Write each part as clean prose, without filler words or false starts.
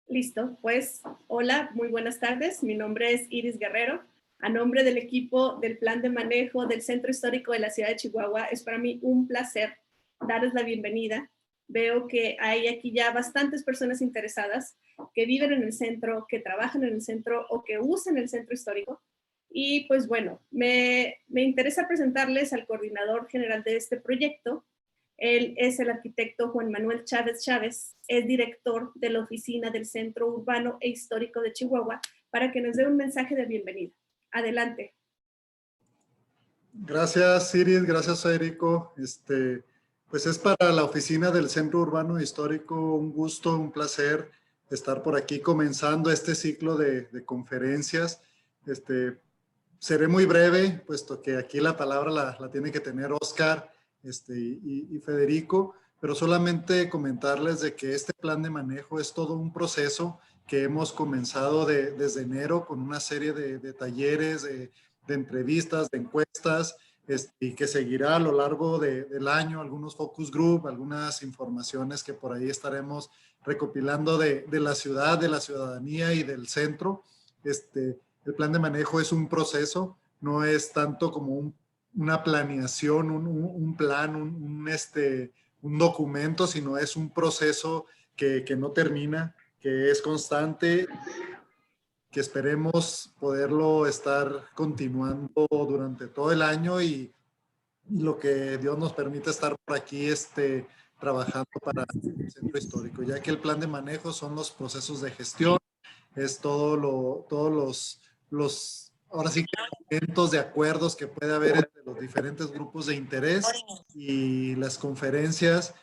Listo, pues hola, muy buenas tardes. Mi nombre es Iris Guerrero. A nombre del equipo del Plan de Manejo del Centro Histórico de la Ciudad de Chihuahua, es para mí un placer darles la bienvenida. Veo que hay aquí ya bastantes personas interesadas que viven en el centro, que trabajan en el centro o que usan el centro histórico. Y pues bueno, me interesa presentarles al coordinador general de este proyecto. Él es el arquitecto Juan Manuel Chávez Chávez, es director de la Oficina del Centro Urbano e Histórico de Chihuahua, para que nos dé un mensaje de bienvenida. Adelante. Gracias, Iris, gracias, Federico. Pues es para la Oficina del Centro Urbano e Histórico un gusto, un placer estar por aquí comenzando este ciclo de conferencias. Seré muy breve, puesto que aquí la palabra la tiene que tener Oscar y Federico, pero solamente comentarles de que este plan de manejo es todo un proceso que hemos comenzado desde enero con una serie de talleres, de entrevistas, de encuestas, y que seguirá a lo largo del año, algunos focus group, algunas informaciones que por ahí estaremos recopilando de la ciudad, de la ciudadanía y del centro. El plan de manejo es un proceso, no es tanto como una planeación, un plan, un documento, sino es un proceso que no termina, que es constante, que esperemos poderlo estar continuando durante todo el año y lo que Dios nos permite estar por aquí trabajando para el centro histórico, ya que el plan de manejo son los procesos de gestión, es todos los ahora sí que eventos de acuerdos que puede haber entre los diferentes grupos de interés y las conferencias,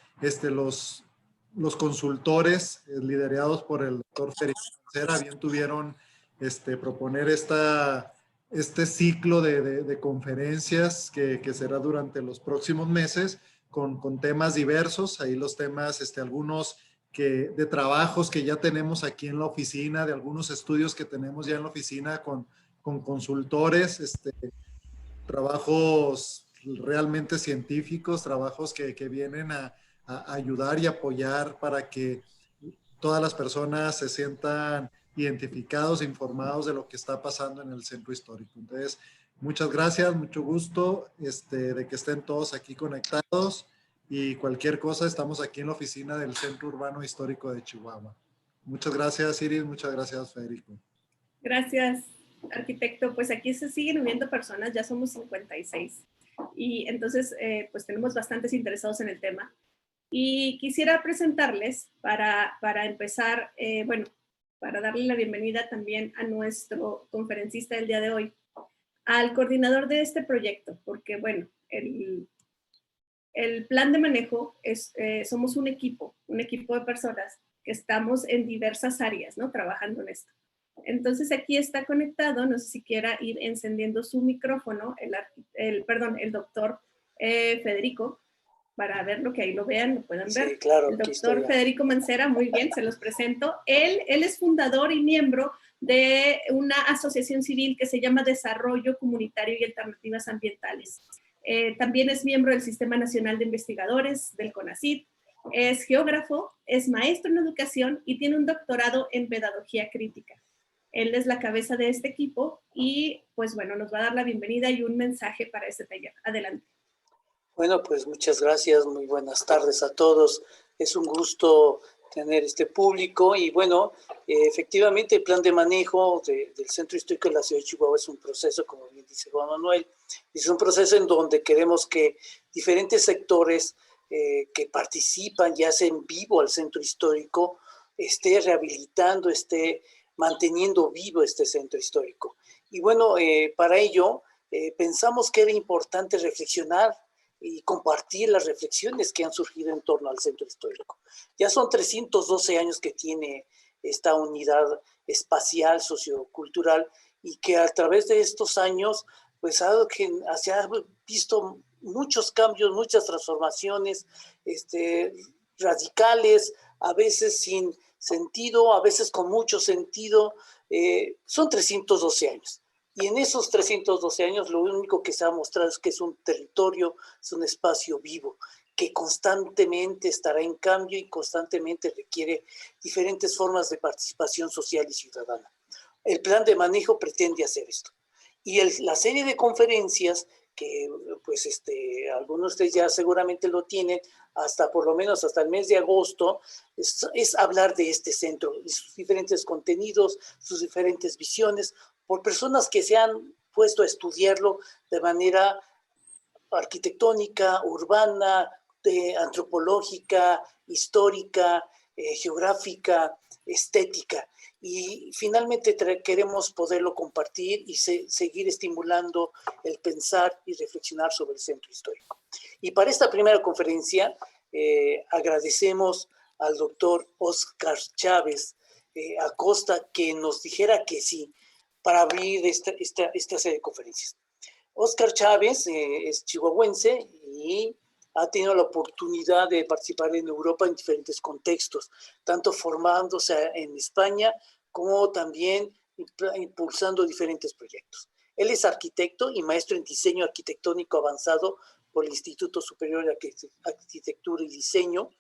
los consultores liderados por el doctor Federico Mancera bien tuvieron proponer este ciclo de conferencias que será durante los próximos meses con temas diversos. Ahí los temas, algunos de trabajos que ya tenemos aquí en la oficina, de algunos estudios que tenemos ya en la oficina con consultores, trabajos realmente científicos, trabajos que vienen a ayudar y apoyar para que todas las personas se sientan identificados e informados de lo que está pasando en el centro histórico. Entonces, muchas gracias, mucho gusto de que estén todos aquí conectados y cualquier cosa estamos aquí en la oficina del Centro Urbano Histórico de Chihuahua. Muchas gracias, Iris, muchas gracias, Federico. Gracias, arquitecto. Pues aquí se siguen uniendo personas, ya somos 56 y entonces pues tenemos bastantes interesados en el tema. Y quisiera presentarles para empezar, bueno, para darle la bienvenida también a nuestro conferencista del día de hoy, al coordinador de este proyecto, porque bueno, el plan de manejo somos un equipo de personas que estamos en diversas áreas, ¿no? Trabajando en esto. Entonces aquí está conectado, no sé si quiera ir encendiendo su micrófono, el doctor Federico, para verlo, que ahí lo vean, lo puedan ver. Sí, claro. El doctor Federico Mancera, muy bien, se los presento. Él es fundador y miembro de una asociación civil que se llama Desarrollo Comunitario y Alternativas Ambientales. También es miembro del Sistema Nacional de Investigadores, del CONACYT. Es geógrafo, es maestro en educación y tiene un doctorado en pedagogía crítica. Él es la cabeza de este equipo y, pues bueno, nos va a dar la bienvenida y un mensaje para este taller. Adelante. Bueno, pues muchas gracias, muy buenas tardes a todos. Es un gusto tener este público y bueno, efectivamente el plan de manejo del Centro Histórico de la Ciudad de Chihuahua es un proceso, como bien dice Juan Manuel, es un proceso en donde queremos que diferentes sectores que participan y hacen vivo al Centro Histórico esté rehabilitando, esté manteniendo vivo este Centro Histórico. Y bueno, para ello pensamos que era importante reflexionar y compartir las reflexiones que han surgido en torno al centro histórico. Ya son 312 años que tiene esta unidad espacial, sociocultural, y que a través de estos años pues se ha visto muchos cambios, muchas transformaciones radicales, a veces sin sentido, a veces con mucho sentido. Son 312 años. Y en esos 312 años lo único que se ha mostrado es que es un territorio, es un espacio vivo, que constantemente estará en cambio y constantemente requiere diferentes formas de participación social y ciudadana. El plan de manejo pretende hacer esto. Y la serie de conferencias que pues algunos de ustedes ya seguramente lo tienen, hasta por lo menos hasta el mes de agosto, es hablar de este centro, de sus diferentes contenidos, sus diferentes visiones, por personas que se han puesto a estudiarlo de manera arquitectónica, urbana, antropológica, histórica, geográfica, estética. Y finalmente queremos poderlo compartir y seguir estimulando el pensar y reflexionar sobre el centro histórico. Y para esta primera conferencia agradecemos al doctor Óscar Chávez Acosta que nos dijera que sí para abrir esta serie de conferencias. Óscar Chávez es chihuahuense y ha tenido la oportunidad de participar en Europa en diferentes contextos, tanto formándose en España como también impulsando diferentes proyectos. Él es arquitecto y maestro en diseño arquitectónico avanzado por el Instituto Superior de Arquitectura y Diseño.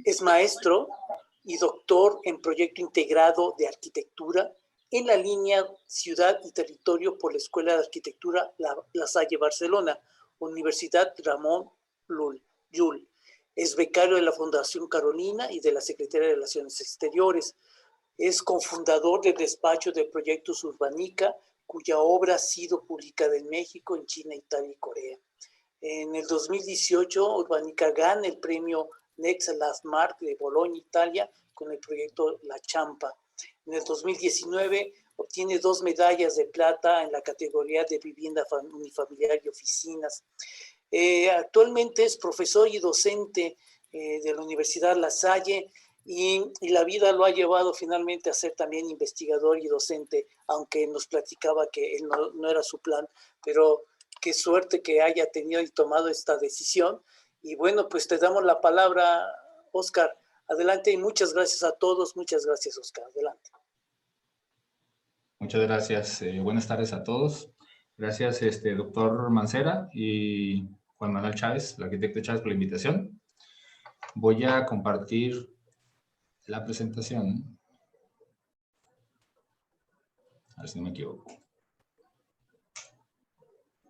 Es maestro y doctor en proyecto integrado de arquitectura en la línea Ciudad y Territorio por la Escuela de Arquitectura La Salle Barcelona, Universidad Ramón Llull. Es becario de la Fundación Carolina y de la Secretaría de Relaciones Exteriores. Es cofundador del despacho de proyectos Urbanica, cuya obra ha sido publicada en México, en China, Italia y Corea. En el 2018, Urbanica gana el premio Next Last Mark de Bologna, Italia, con el proyecto La Champa. En el 2019 obtiene 2 medallas de plata en la categoría de vivienda unifamiliar y oficinas. Actualmente es profesor y docente de la Universidad La Salle y la vida lo ha llevado finalmente a ser también investigador y docente, aunque nos platicaba que él no era su plan, pero qué suerte que haya tenido y tomado esta decisión. Y bueno, pues te damos la palabra, Óscar. Adelante y muchas gracias a todos. Muchas gracias, Óscar. Adelante. Muchas gracias. Buenas tardes a todos. Gracias, doctor Mancera y Juan Manuel Chávez, el arquitecto Chávez, por la invitación. Voy a compartir la presentación. A ver si no me equivoco.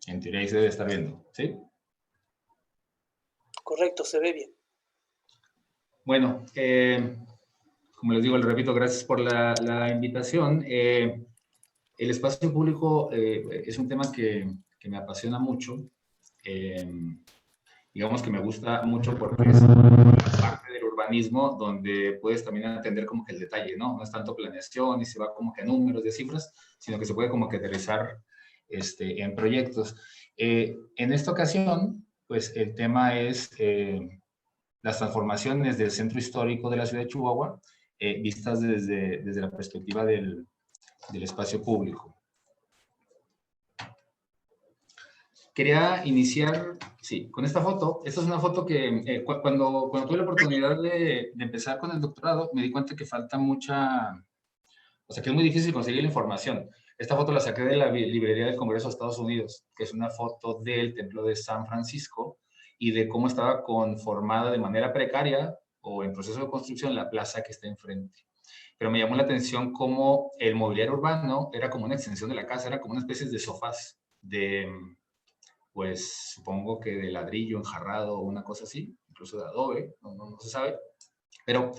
En teoría ahí se debe estar viendo, ¿sí? Correcto, se ve bien. Bueno, como les digo, les repito, gracias por la invitación. El espacio público es un tema que me apasiona mucho. Digamos que me gusta mucho porque es parte del urbanismo donde puedes también atender como que el detalle, ¿no? No es tanto planeación y se va como que a números de cifras, sino que se puede como que aterrizar en proyectos. En esta ocasión, pues el tema es las transformaciones del centro histórico de la ciudad de Chihuahua, vistas desde la perspectiva del espacio público. Quería iniciar, sí, con esta foto. Esta es una foto que cuando tuve la oportunidad de empezar con el doctorado, me di cuenta que falta mucha, o sea, que es muy difícil conseguir la información. Esta foto la saqué de la librería del Congreso de Estados Unidos, que es una foto del Templo de San Francisco y de cómo estaba conformada de manera precaria o en proceso de construcción la plaza que está enfrente. Pero me llamó la atención cómo el mobiliario urbano era como una extensión de la casa, era como una especie de sofás de, pues supongo que de ladrillo enjarrado o una cosa así, incluso de adobe, no se sabe. Pero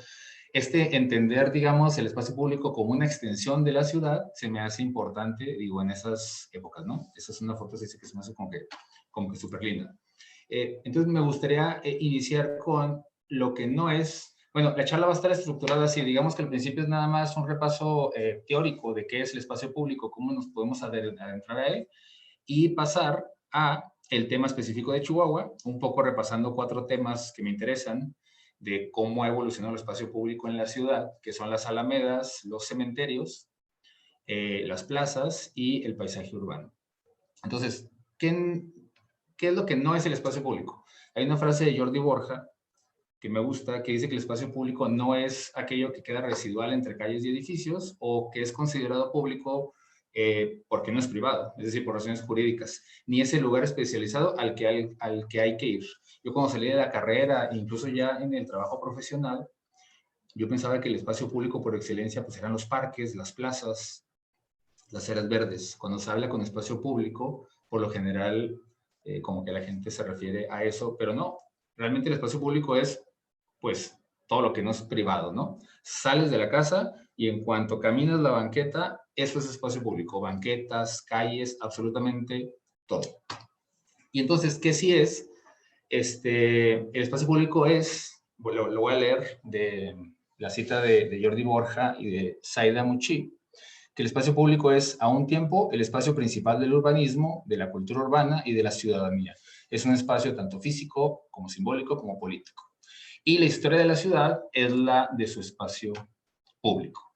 entender, digamos, el espacio público como una extensión de la ciudad se me hace importante, digo, en esas épocas, ¿no? Esa es una foto que se me hace como que súper linda. Entonces me gustaría iniciar con lo que no es. Bueno, la charla va a estar estructurada así, digamos que al principio es nada más un repaso teórico de qué es el espacio público, cómo nos podemos adentrar a él, y pasar a el tema específico de Chihuahua, un poco repasando 4 temas que me interesan de cómo ha evolucionado el espacio público en la ciudad, que son las alamedas, los cementerios, las plazas y el paisaje urbano. Entonces, ¿qué es lo que no es el espacio público? Hay una frase de Jordi Borja que me gusta, que dice que el espacio público no es aquello que queda residual entre calles y edificios o que es considerado público porque no es privado, es decir, por razones jurídicas, ni es el lugar especializado al que hay que ir. Yo cuando salí de la carrera, incluso ya en el trabajo profesional, yo pensaba que el espacio público por excelencia pues eran los parques, las plazas, las áreas verdes. Cuando se habla con espacio público, por lo general, como que la gente se refiere a eso, pero no. Realmente el espacio público es, pues, todo lo que no es privado, ¿no? Sales de la casa y en cuanto caminas la banqueta, eso es espacio público. Banquetas, calles, absolutamente todo. Y entonces, ¿qué sí es? El espacio público es, lo voy a leer de la cita de Jordi Borja y de Saida Muchi, que el espacio público es a un tiempo el espacio principal del urbanismo, de la cultura urbana y de la ciudadanía. Es un espacio tanto físico como simbólico como político. Y la historia de la ciudad es la de su espacio público.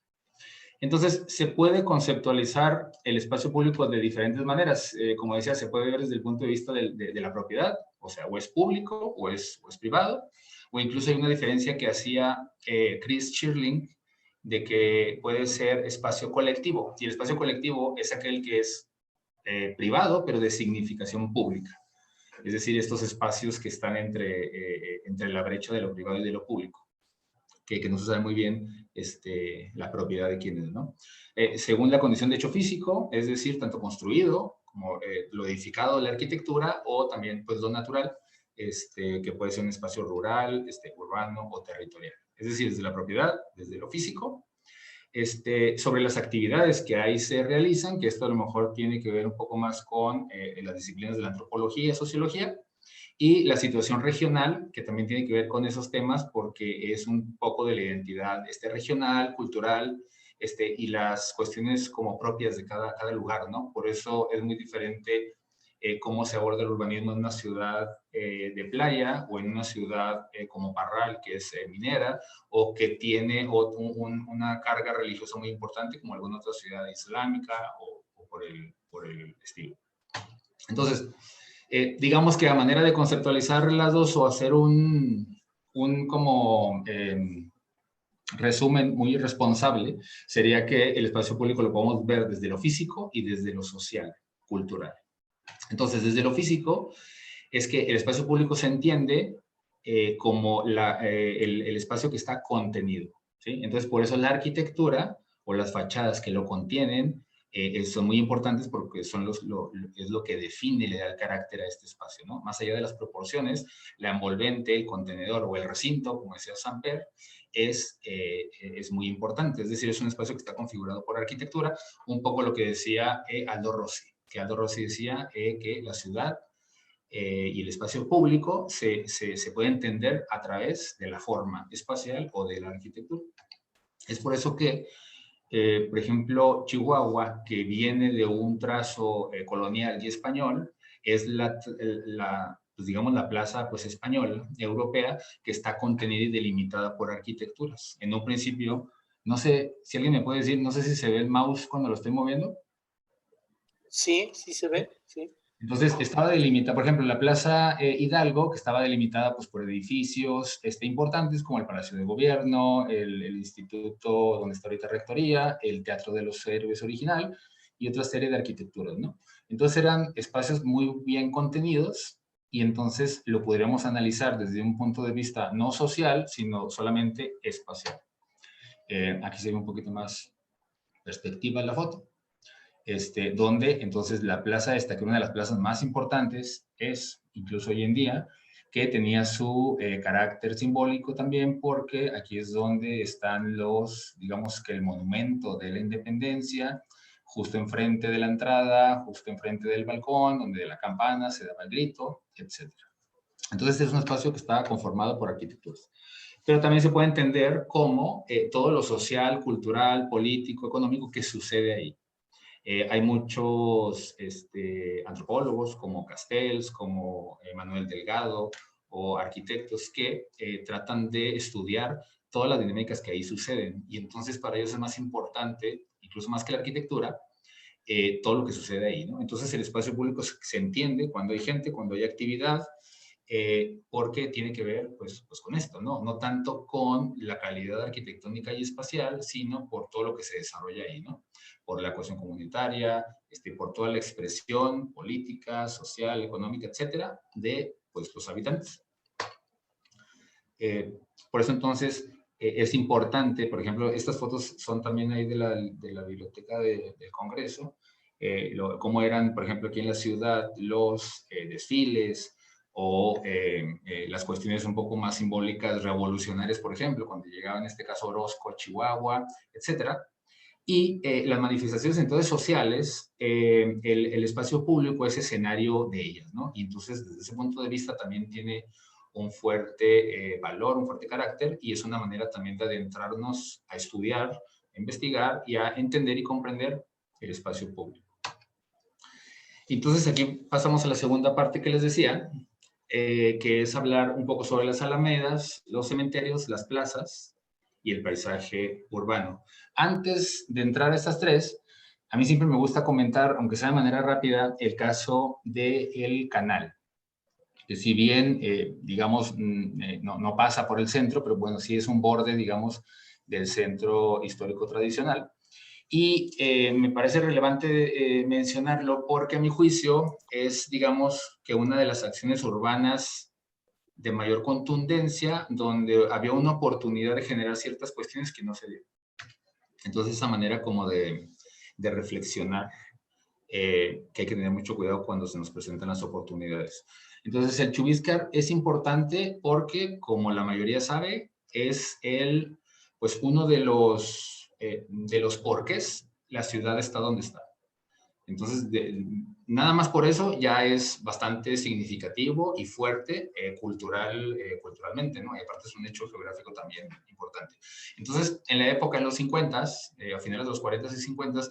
Entonces, se puede conceptualizar el espacio público de diferentes maneras. Como decía, se puede ver desde el punto de vista de la propiedad, o sea, o es público o es privado, o incluso hay una diferencia que hacía Chris Schirling, de que puede ser espacio colectivo, y el espacio colectivo es aquel que es privado, pero de significación pública. Es decir, estos espacios que están entre la brecha de lo privado y de lo público, que no se sabe muy bien la propiedad de quiénes, ¿no? Según la condición de hecho físico, es decir, tanto construido como lo edificado, la arquitectura, o también pues lo natural, que puede ser un espacio rural, urbano o territorial. Es decir, desde la propiedad, desde lo físico, sobre las actividades que ahí se realizan, que esto a lo mejor tiene que ver un poco más con las disciplinas de la antropología y sociología, y la situación regional, que también tiene que ver con esos temas, porque es un poco de la identidad regional, cultural, y las cuestiones como propias de cada lugar, ¿no? Por eso es muy diferente cómo se aborda el urbanismo en una ciudad de playa o en una ciudad como Parral, que es minera, o que tiene una carga religiosa muy importante como alguna otra ciudad islámica o por el estilo. Entonces, digamos que a manera de conceptualizar las dos o hacer un como resumen muy responsable, sería que el espacio público lo podemos ver desde lo físico y desde lo social, cultural. Entonces, desde lo físico, es que el espacio público se entiende como el espacio que está contenido, ¿sí? Entonces, por eso la arquitectura o las fachadas que lo contienen son muy importantes porque es lo que define y le da el carácter a este espacio, ¿no? Más allá de las proporciones, la envolvente, el contenedor o el recinto, como decía Samper, es muy importante. Es decir, es un espacio que está configurado por arquitectura, un poco lo que decía Aldo Rossi, que Aldo Rossi decía que la ciudad y el espacio público se puede entender a través de la forma espacial o de la arquitectura. Es por eso que, por ejemplo, Chihuahua, que viene de un trazo colonial y español, es pues digamos, la plaza pues, española, europea, que está contenida y delimitada por arquitecturas. En un principio, no sé si alguien me puede decir, no sé si se ve el mouse cuando lo estoy moviendo. Sí, sí se ve, sí. Entonces, estaba delimitada, por ejemplo, la Plaza Hidalgo, que estaba delimitada pues, por edificios importantes como el Palacio de Gobierno, el instituto donde está ahorita Rectoría, el Teatro de los Héroes original y otra serie de arquitecturas, ¿no? Entonces eran espacios muy bien contenidos y entonces lo podríamos analizar desde un punto de vista no social, sino solamente espacial. Aquí se ve un poquito más perspectiva en la foto. Donde entonces la plaza esta, que una de las plazas más importantes es, incluso hoy en día, que tenía su carácter simbólico también, porque aquí es donde están digamos que el monumento de la independencia, justo enfrente de la entrada, justo enfrente del balcón, donde de la campana se daba el grito, etc. Entonces es un espacio que está conformado por arquitecturas. Pero también se puede entender como todo lo social, cultural, político, económico que sucede ahí. Hay muchos antropólogos como Castells, como Manuel Delgado o arquitectos que tratan de estudiar todas las dinámicas que ahí suceden. Y entonces para ellos es más importante, incluso más que la arquitectura, todo lo que sucede ahí, ¿no? Entonces el espacio público se entiende cuando hay gente, cuando hay actividad, porque tiene que ver pues con esto, ¿no? No tanto con la calidad arquitectónica y espacial, sino por todo lo que se desarrolla ahí, ¿no? Por la cohesión comunitaria, por toda la expresión política, social, económica, etcétera, de pues, los habitantes. Por eso entonces es importante, por ejemplo, estas fotos son también ahí de la biblioteca del Congreso, cómo eran, por ejemplo, aquí en la ciudad los desfiles o las cuestiones un poco más simbólicas, revolucionarias, por ejemplo, cuando llegaba en este caso Orozco a Chihuahua, etcétera. Y las manifestaciones entonces sociales, el espacio público es escenario de ellas, ¿no? Y entonces desde ese punto de vista también tiene un fuerte valor, un fuerte carácter, y es una manera también de adentrarnos a estudiar, a investigar y a entender y comprender el espacio público. Entonces aquí pasamos a la segunda parte que les decía, que es hablar un poco sobre las alamedas, los cementerios, las plazas y el paisaje urbano. Antes de entrar a estas tres, a mí siempre me gusta comentar, aunque sea de manera rápida, el caso del canal. Que si bien, digamos, no pasa por el centro, pero bueno, sí es un borde, digamos, del centro histórico tradicional. Y me parece relevante mencionarlo porque a mi juicio es, digamos, que una de las acciones urbanas de mayor contundencia donde había una oportunidad de generar ciertas cuestiones que no se dio. Entonces, esa manera como de reflexionar, que hay que tener mucho cuidado cuando se nos presentan las oportunidades. Entonces, el Chubíscar es importante porque, como la mayoría sabe, es pues uno de los porqués la ciudad está donde está. Entonces, nada más por eso ya es bastante significativo y fuerte culturalmente, ¿no? Y aparte es un hecho geográfico también importante. Entonces, en la época, en los 50s, a finales de los 40s y 50s,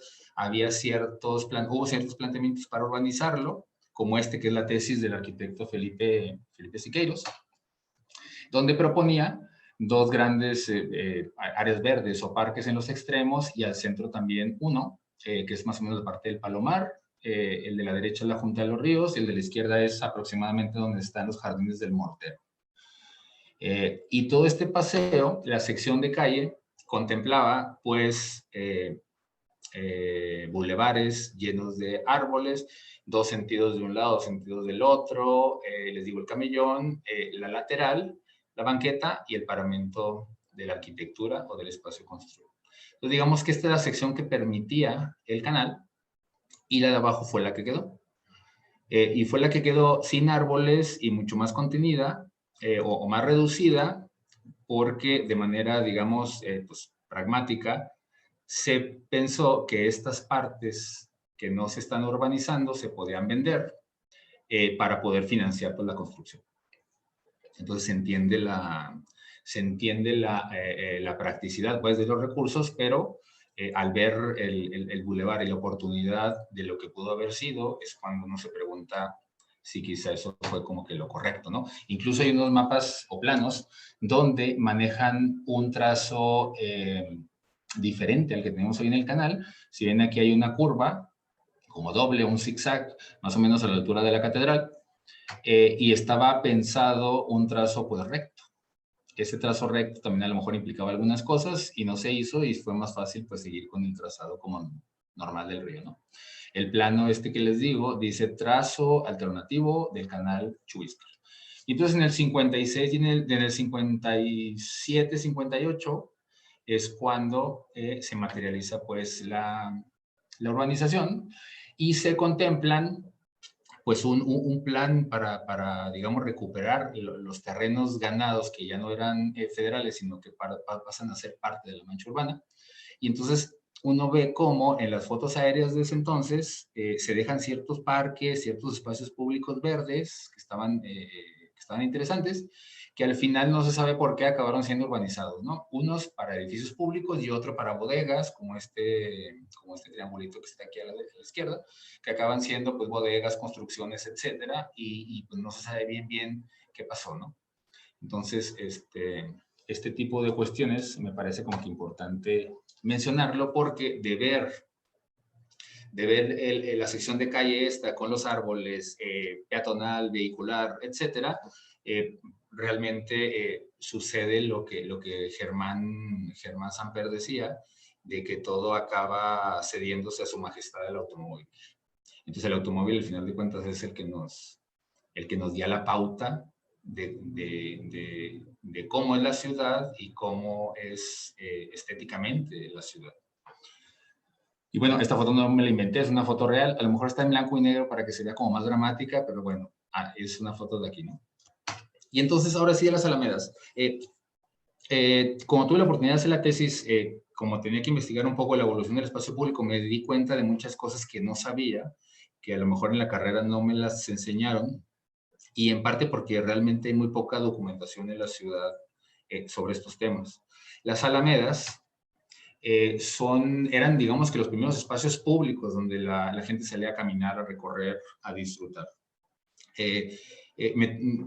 hubo ciertos planteamientos para urbanizarlo, como que es la tesis del arquitecto Felipe Siqueiros, donde proponía dos grandes áreas verdes o parques en los extremos y al centro también uno, que es más o menos la parte del Palomar. El de la derecha es la Junta de los Ríos y el de la izquierda es aproximadamente donde están los jardines del Mortero. Y todo este paseo, la sección de calle, contemplaba pues bulevares llenos de árboles, dos sentidos de un lado, dos sentidos del otro, les digo el camellón, la lateral, la banqueta y el paramento de la arquitectura o del espacio construido. Entonces digamos que esta es la sección que permitía el canal y la de abajo fue la que quedó. Y fue la que quedó sin árboles y mucho más contenida o más reducida porque de manera, digamos, pues, pragmática, se pensó que estas partes que no se están urbanizando se podían vender para poder financiar pues, la construcción. Entonces se entiende la practicidad pues, de los recursos, pero al ver el bulevar y la oportunidad de lo que pudo haber sido, es cuando uno se pregunta si quizá eso fue como que lo correcto, ¿no? Incluso hay unos mapas o planos donde manejan un trazo diferente al que tenemos hoy en el canal. Si ven aquí hay una curva, como doble, un zigzag, más o menos a la altura de la catedral, y estaba pensado un trazo pues recto. Ese trazo recto también a lo mejor implicaba algunas cosas y no se hizo y fue más fácil pues seguir con el trazado como normal del río, ¿no? El plano que les digo dice trazo alternativo del canal Chubíscar. Y entonces en el 56 y en el 57, 58 es cuando se materializa pues la urbanización y se contemplan pues un plan para, digamos, recuperar los terrenos ganados que ya no eran federales, sino que pasan a ser parte de la mancha urbana. Y entonces uno ve cómo en las fotos aéreas de ese entonces se dejan ciertos parques, ciertos espacios públicos verdes que estaban interesantes, que al final no se sabe por qué acabaron siendo urbanizados, ¿no? Unos para edificios públicos y otro para bodegas, como este triangulito que está aquí a la izquierda, que acaban siendo pues bodegas, construcciones, etcétera, y pues no se sabe bien qué pasó, ¿no? Entonces, este tipo de cuestiones me parece como que importante mencionarlo porque de ver la sección de calle esta con los árboles, peatonal, vehicular, etcétera, realmente sucede lo que Germán Samper decía, de que todo acaba cediéndose a su majestad el automóvil. Entonces el automóvil, al final de cuentas, es el que nos da la pauta de cómo es la ciudad y cómo es estéticamente la ciudad. Y bueno, esta foto no me la inventé, es una foto real. A lo mejor está en blanco y negro para que se vea como más dramática, pero bueno, es una foto de aquí, ¿no? Y entonces, ahora sí, a las Alamedas. Como tuve la oportunidad de hacer la tesis, como tenía que investigar un poco la evolución del espacio público, me di cuenta de muchas cosas que no sabía, que a lo mejor en la carrera no me las enseñaron, y en parte porque realmente hay muy poca documentación en la ciudad sobre estos temas. Las Alamedas eran, digamos, que los primeros espacios públicos donde la gente salía a caminar, a recorrer, a disfrutar.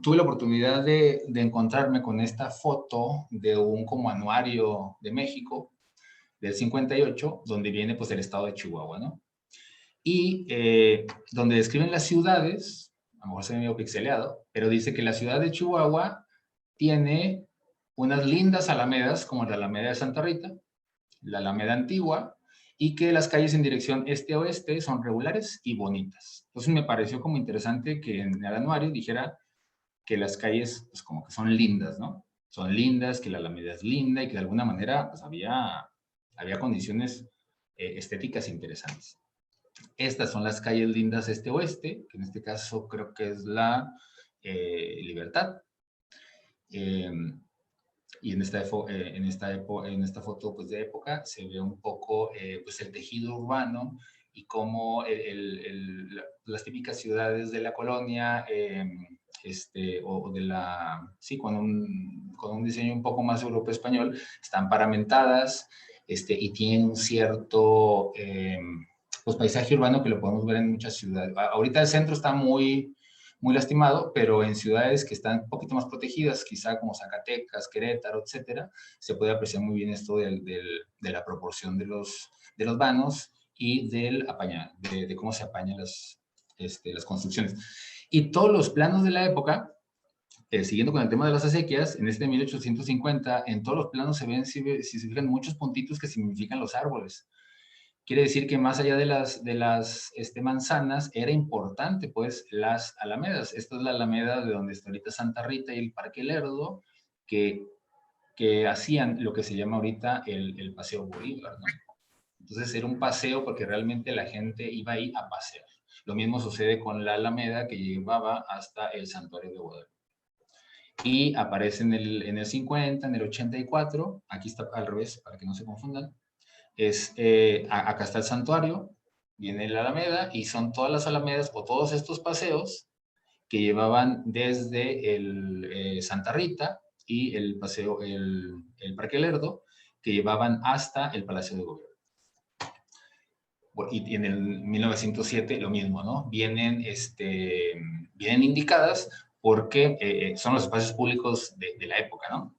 Tuve la oportunidad de encontrarme con esta foto de un como anuario de México del 58, donde viene pues el estado de Chihuahua, ¿no? Y donde describen las ciudades, a lo mejor se ve medio pixeleado, pero dice que la ciudad de Chihuahua tiene unas lindas alamedas, como la Alameda de Santa Rita, la Alameda Antigua, y que las calles en dirección este-oeste son regulares y bonitas. Entonces me pareció como interesante que en el anuario dijera que las calles pues como que son lindas, ¿no? Son lindas, que la Alameda es linda y que de alguna manera pues había condiciones estéticas interesantes. Estas son las calles lindas este-oeste, que en este caso creo que es la Libertad. Y en esta foto pues, de época se ve un poco pues, el tejido urbano y cómo las típicas ciudades de la colonia o de sí, con un diseño un poco más europeo-español, están paramentadas y tienen un cierto pues, paisaje urbano que lo podemos ver en muchas ciudades. Ahorita el centro está muy lastimado, pero en ciudades que están un poquito más protegidas, quizá como Zacatecas, Querétaro, etcétera, se puede apreciar muy bien esto de la proporción de los vanos y de cómo se apañan las construcciones. Y todos los planos de la época, siguiendo con el tema de las acequias, en 1850, en todos los planos se ven, si se fijan, muchos puntitos que significan los árboles. Quiere decir que más allá de las manzanas, era importante, pues, las alamedas. Esta es la alameda de donde está ahorita Santa Rita y el Parque Lerdo, que hacían lo que se llama ahorita el Paseo Bolívar, ¿no? Entonces era un paseo porque realmente la gente iba ahí a pasear. Lo mismo sucede con la alameda que llevaba hasta el Santuario de Guadalupe. Y aparece en el 50, en el 84, aquí está al revés, para que no se confundan. Acá está el santuario, viene la alameda y son todas las alamedas o todos estos paseos que llevaban desde el Santa Rita y el paseo, el Parque Lerdo, que llevaban hasta el Palacio de Gobierno. Y en el 1907 lo mismo, ¿no? Vienen indicadas porque son los espacios públicos de la época, ¿no?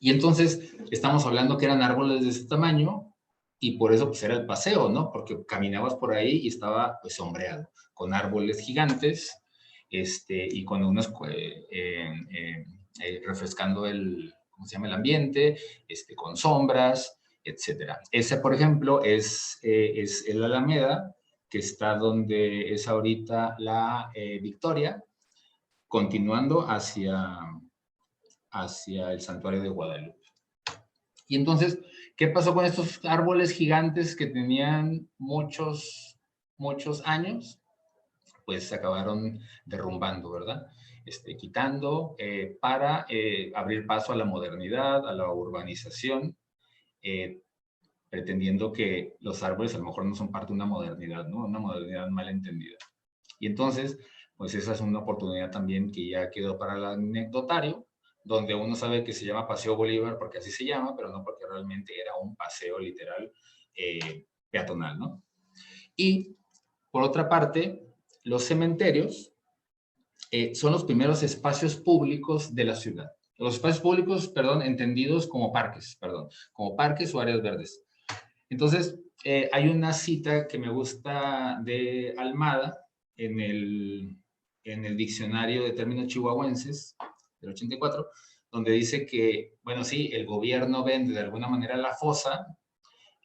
Y entonces estamos hablando que eran árboles de ese tamaño y por eso pues era el paseo, ¿no? Porque caminabas por ahí y estaba pues sombreado, con árboles gigantes y con unos refrescando ¿cómo se llama? El ambiente, con sombras, etcétera. Ese, por ejemplo, es el Alameda, que está donde es ahorita la Victoria, continuando hacia el Santuario de Guadalupe. Y entonces, ¿qué pasó con estos árboles gigantes que tenían muchos años? Pues se acabaron derrumbando, ¿verdad? Quitando para abrir paso a la modernidad, a la urbanización, pretendiendo que los árboles a lo mejor no son parte de una modernidad, ¿no? Una modernidad mal entendida. Y entonces, pues esa es una oportunidad también que ya quedó para el anecdotario, donde uno sabe que se llama Paseo Bolívar porque así se llama, pero no porque realmente era un paseo literal peatonal, ¿no? Y, por otra parte, los cementerios son los primeros espacios públicos de la ciudad. Los espacios públicos, perdón, entendidos como parques, como parques o áreas verdes. Entonces, hay una cita que me gusta de Almada en el en el diccionario de términos chihuahuenses del 84, donde dice que, bueno, sí, el gobierno vende de alguna manera la fosa,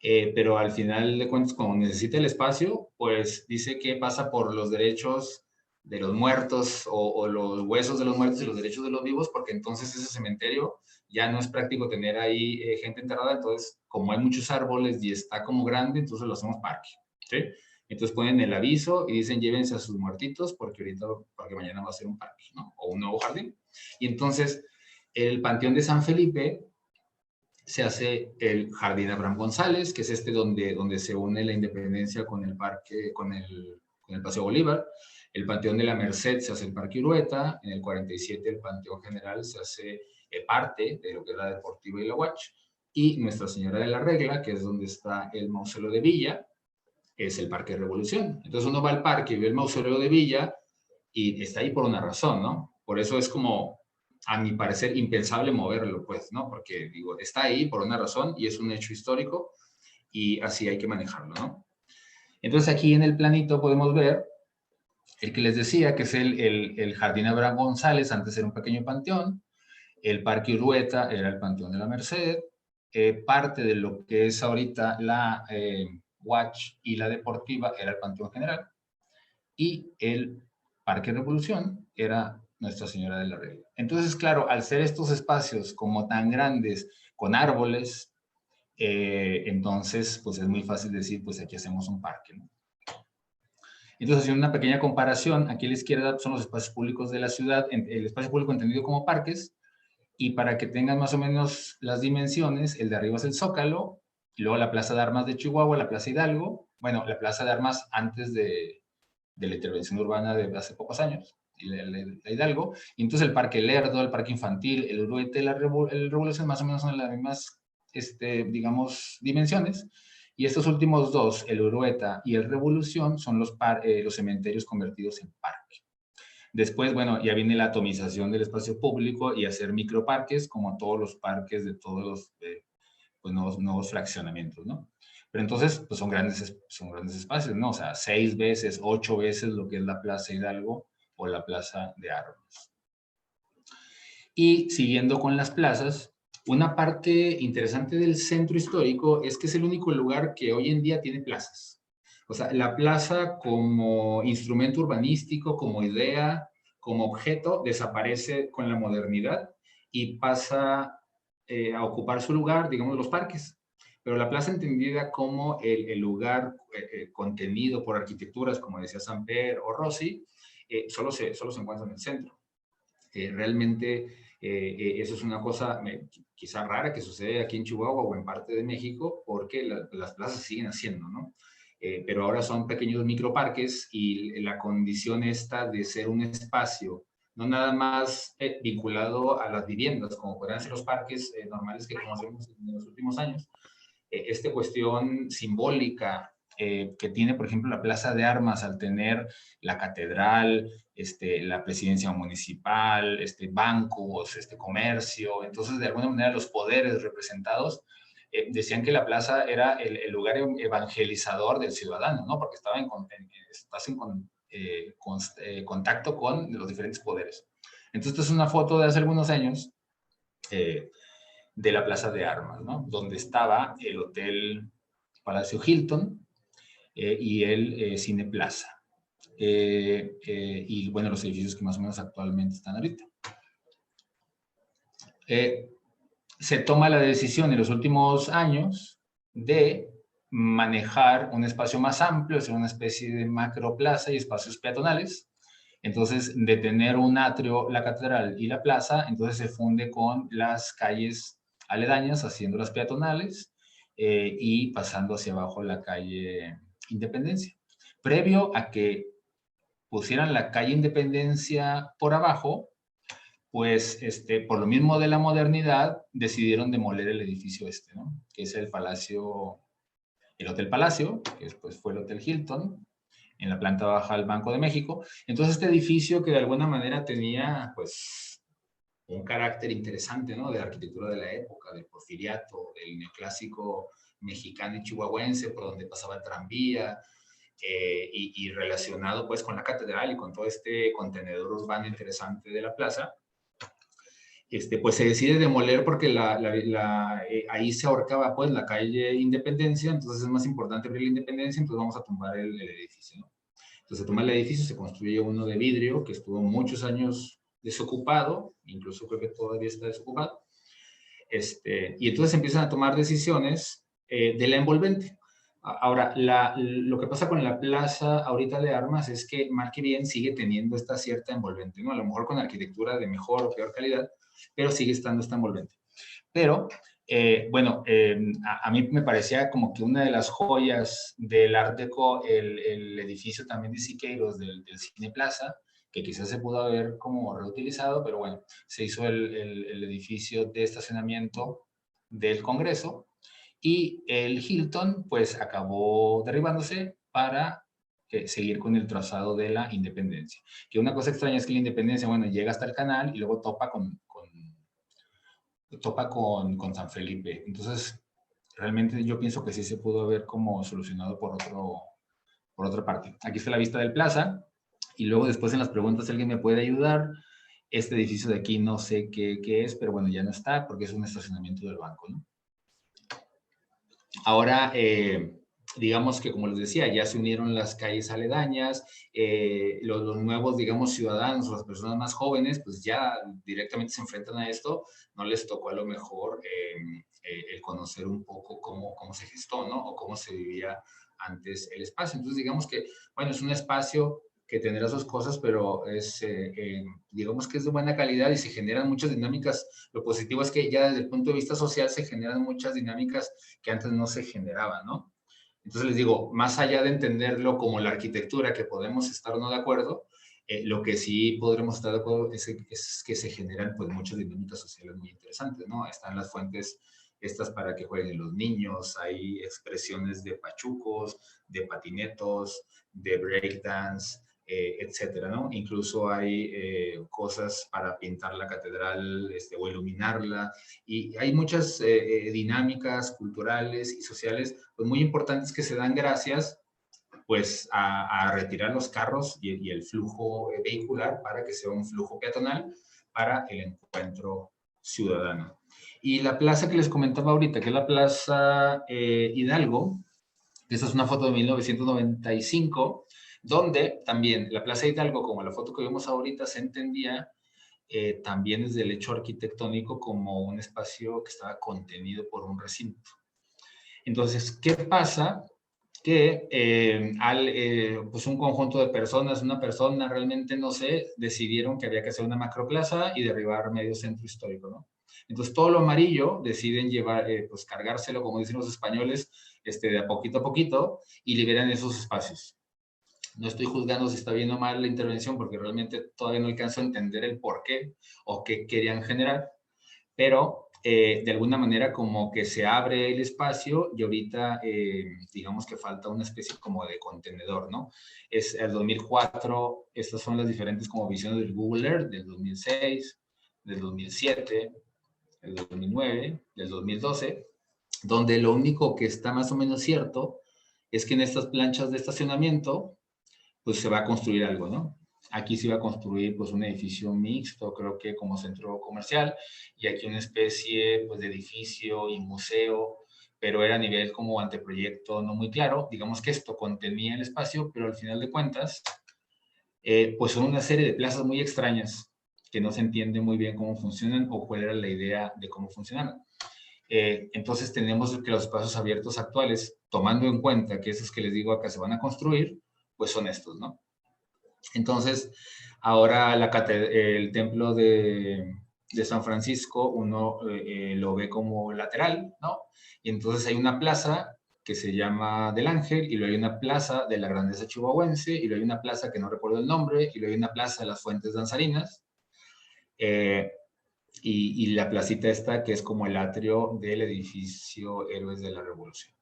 pero al final de cuentas, como necesita el espacio, pues dice que pasa por los derechos de los muertos o los huesos de los muertos y los derechos de los vivos, porque entonces ese cementerio ya no es práctico tener ahí gente enterrada, entonces como hay muchos árboles y está como grande, entonces lo hacemos parque, ¿sí? Entonces ponen el aviso y dicen llévense a sus muertitos porque ahorita, porque mañana va a ser un parque, ¿no? O un nuevo jardín. Y entonces el Panteón de San Felipe se hace el Jardín Abraham González, que es este donde se une la Independencia con el parque, con el Paseo Bolívar. El Panteón de la Merced se hace el Parque Urueta. En el 47 el Panteón General se hace parte de lo que es la Deportiva y la UACH. Y Nuestra Señora de la Regla, que es donde está el Mausoleo de Villa, es el Parque Revolución. Entonces uno va al parque y ve el Mausoleo de Villa y está ahí por una razón, ¿no? Por eso es como, a mi parecer, impensable moverlo, pues, ¿no? Porque, digo, está ahí por una razón y es un hecho histórico y así hay que manejarlo, ¿no? Entonces aquí en el planito podemos ver el que les decía, que es el Jardín Abraham González, antes era un pequeño panteón, el Parque Urueta era el Panteón de la Merced, parte de lo que es ahorita la UACH y la Deportiva era el Panteón General, y el Parque Revolución era Nuestra Señora de la Regla. Entonces, claro, al ser estos espacios como tan grandes, con árboles, entonces, pues es muy fácil decir, pues aquí hacemos un parque, ¿no? Entonces, haciendo una pequeña comparación, aquí a la izquierda son los espacios públicos de la ciudad, el espacio público entendido como parques, y para que tengan más o menos las dimensiones, el de arriba es el Zócalo, y luego la Plaza de Armas de Chihuahua, la Plaza Hidalgo, bueno, la Plaza de Armas antes de la intervención urbana de hace pocos años, la Hidalgo, y entonces el Parque Lerdo, el Parque Infantil, el Urueta y el Revolución más o menos son las mismas, digamos, dimensiones, y estos últimos dos, el Urueta y el Revolución, son los cementerios convertidos en parque. Después, bueno, ya viene la atomización del espacio público y hacer microparques, como todos los parques de todos los pues, nuevos fraccionamientos, ¿no? Pero entonces, pues son grandes espacios, ¿no? O sea, 6 veces, 8 veces lo que es la Plaza Hidalgo o la Plaza de Armas. Y siguiendo con las plazas, una parte interesante del centro histórico es que es el único lugar que hoy en día tiene plazas. O sea, la plaza como instrumento urbanístico, como idea, como objeto, desaparece con la modernidad y pasa a ocupar su lugar, digamos, los parques. Pero la plaza entendida como el lugar contenido por arquitecturas, como decía Samper o Rossi, solo se encuentra en el centro. Realmente eso es una cosa quizá rara que sucede aquí en Chihuahua o en parte de México, porque las plazas siguen haciendo, ¿no? Pero ahora son pequeños microparques y la condición esta de ser un espacio no nada más vinculado a las viviendas, como podrían ser los parques normales que conocemos en los últimos años, esta cuestión simbólica que tiene, por ejemplo, la Plaza de Armas al tener la catedral, la presidencia municipal, bancos, comercio. Entonces, de alguna manera, los poderes representados decían que la plaza era el lugar evangelizador del ciudadano, ¿no? Porque estás en contacto con los diferentes poderes. Entonces, esta es una foto de hace algunos años de la Plaza de Armas, ¿no? Donde estaba el Hotel Palacio Hilton y el Cine Plaza. Y bueno, los edificios que más o menos actualmente están ahorita. Se toma la decisión en los últimos años de manejar un espacio más amplio, hacer una especie de macroplaza y espacios peatonales. Entonces, de tener un atrio, la catedral y la plaza, entonces se funde con las calles aledañas, haciéndolas peatonales y pasando hacia abajo la calle Independencia. Previo a que pusieran la calle Independencia por abajo, pues por lo mismo de la modernidad, decidieron demoler el edificio ¿no? Que es el Palacio, el Hotel Palacio, que después fue el Hotel Hilton, en la planta baja del Banco de México. Entonces, este edificio que de alguna manera tenía, pues, un carácter interesante, ¿no? De la arquitectura de la época, del porfiriato, del neoclásico mexicano y chihuahuense, por donde pasaba el tranvía, y relacionado pues con la catedral y con todo este contenedor urbano interesante de la plaza, pues se decide demoler porque ahí se ahorcaba pues la calle Independencia, entonces es más importante abrir la Independencia, entonces vamos a tumbar el edificio, ¿no? Entonces se toma el edificio, se construye uno de vidrio que estuvo muchos años desocupado, incluso creo que todavía está desocupado, y entonces empiezan a tomar decisiones de la envolvente. Ahora, lo que pasa con la plaza ahorita de Armas es que mal que bien sigue teniendo esta cierta envolvente, ¿no? A lo mejor con arquitectura de mejor o peor calidad, pero sigue estando esta envolvente. Pero, bueno, a mí me parecía como que una de las joyas del Art Deco, el edificio también de Siqueiros, del Cine Plaza, que quizás se pudo haber como reutilizado, pero bueno, se hizo el edificio de estacionamiento del Congreso y el Hilton pues acabó derribándose para seguir con el trazado de la Independencia. Que una cosa extraña es que la Independencia, bueno, llega hasta el canal y luego topa con San Felipe. Entonces, realmente yo pienso que sí se pudo haber como solucionado por otra parte. Aquí está la vista del plaza y luego después en las preguntas si alguien me puede ayudar. Este edificio de aquí no sé qué es, pero bueno, ya no está porque es un estacionamiento del banco, ¿no? Ahora, digamos que como les decía, ya se unieron las calles aledañas, los nuevos, digamos, ciudadanos, las personas más jóvenes, pues ya directamente se enfrentan a esto, no les tocó a lo mejor el conocer un poco cómo se gestó, ¿no? O cómo se vivía antes el espacio. Entonces, digamos que, bueno, es un espacio que tendrá sus cosas, pero digamos que es de buena calidad y se generan muchas dinámicas. Lo positivo es que ya desde el punto de vista social se generan muchas dinámicas que antes no se generaban, ¿no? Entonces les digo, más allá de entenderlo como la arquitectura, que podemos estar o no de acuerdo, lo que sí podremos estar de acuerdo es que se generan pues muchas dinámicas sociales muy interesantes, ¿no? Están las fuentes estas para que jueguen los niños, hay expresiones de pachucos, de patinetos, de breakdance, etcétera, ¿no? Incluso hay cosas para pintar la catedral o iluminarla, y hay muchas dinámicas culturales y sociales pues, muy importantes que se dan gracias pues a retirar los carros y el flujo vehicular para que sea un flujo peatonal para el encuentro ciudadano. Y la plaza que les comentaba ahorita, que es la Plaza Hidalgo, esta es una foto de 1995, donde también la Plaza Hidalgo, como la foto que vemos ahorita, se entendía también desde el hecho arquitectónico como un espacio que estaba contenido por un recinto. Entonces, ¿qué pasa? Que pues un conjunto de personas, una persona, realmente no sé, decidieron que había que hacer una macroplaza y derribar medio centro histórico, ¿no? Entonces, todo lo amarillo deciden llevar, pues cargárselo, como dicen los españoles, de a poquito y liberan esos espacios. No estoy juzgando si está bien o mal la intervención porque realmente todavía no alcanzo a entender el por qué o qué querían generar, pero de alguna manera como que se abre el espacio y ahorita digamos que falta una especie como de contenedor, ¿no? Es el 2004, estas son las diferentes como visiones del Google Earth, del 2006, del 2007, del 2009, del 2012, donde lo único que está más o menos cierto es que en estas planchas de estacionamiento pues se va a construir algo, ¿no? Aquí se iba a construir pues un edificio mixto, creo que como centro comercial, y aquí una especie pues de edificio y museo, pero era a nivel como anteproyecto no muy claro. Digamos que esto contenía el espacio, pero al final de cuentas, pues son una serie de plazas muy extrañas que no se entiende muy bien cómo funcionan o cuál era la idea de cómo funcionaban. Entonces tenemos que los espacios abiertos actuales, tomando en cuenta que esos que les digo acá se van a construir, pues son estos, ¿no? Entonces, ahora el templo de San Francisco, uno lo ve como lateral, ¿no? Y entonces hay una plaza que se llama del Ángel, y luego hay una plaza de la Grandeza Chihuahuense, y luego hay una plaza que no recuerdo el nombre, y luego hay una plaza de las Fuentes Danzarinas, y la placita esta que es como el atrio del edificio Héroes de la Revolución.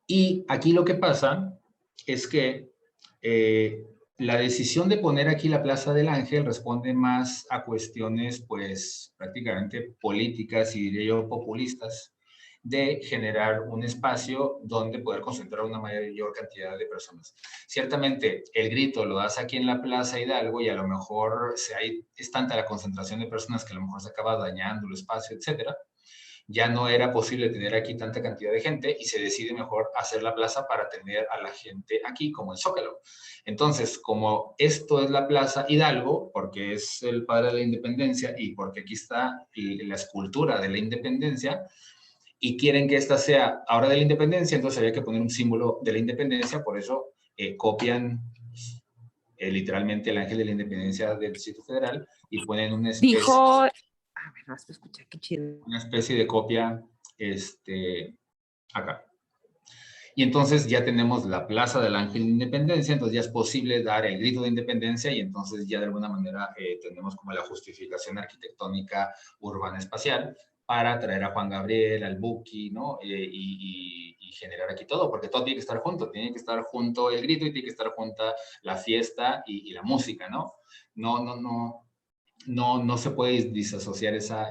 Y aquí lo que pasa es que la decisión de poner aquí la Plaza del Ángel responde más a cuestiones, pues, prácticamente políticas y diría yo populistas, de generar un espacio donde poder concentrar una mayor cantidad de personas. Ciertamente, el grito lo das aquí en la Plaza Hidalgo y a lo mejor es tanta la concentración de personas que a lo mejor se acaba dañando el espacio, etcétera. Ya no era posible tener aquí tanta cantidad de gente y se decide mejor hacer la plaza para tener a la gente aquí, como el Zócalo. Entonces, como esto es la Plaza Hidalgo, porque es el padre de la independencia y porque aquí está la escultura de la independencia, y quieren que esta sea ahora de la independencia, entonces había que poner un símbolo de la independencia, por eso copian literalmente el ángel de la independencia del Distrito Federal y ponen una especie... Dijo... A ver, no, escucha, qué chido. Una especie de copia acá. Y entonces ya tenemos la Plaza del Ángel de Independencia, entonces ya es posible dar el grito de independencia y entonces ya de alguna manera tenemos como la justificación arquitectónica urbana espacial para traer a Juan Gabriel, al Buki, ¿no? Y generar aquí todo, porque todo tiene que estar junto el grito y tiene que estar junta la fiesta y la música, ¿no? No se puede disasociar esa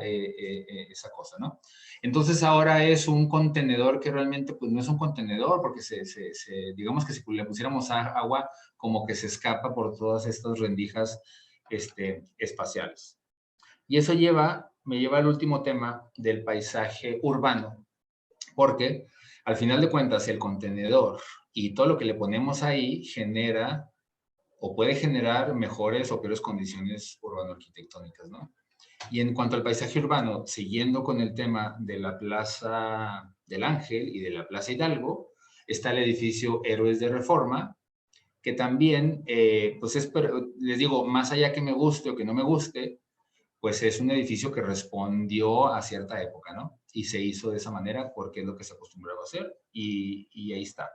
cosa, ¿no? Entonces ahora es un contenedor que realmente pues no es un contenedor porque digamos que si le pusiéramos agua como que se escapa por todas estas rendijas espaciales. Y eso me lleva al último tema del paisaje urbano, porque al final de cuentas el contenedor y todo lo que le ponemos ahí genera o puede generar mejores o peores condiciones urbano-arquitectónicas, ¿no? Y en cuanto al paisaje urbano, siguiendo con el tema de la Plaza del Ángel y de la Plaza Hidalgo, está el edificio Héroes de Reforma, que también, pues les digo, más allá que me guste o que no me guste, pues es un edificio que respondió a cierta época, ¿no? Y se hizo de esa manera porque es lo que se acostumbraba a hacer y ahí está.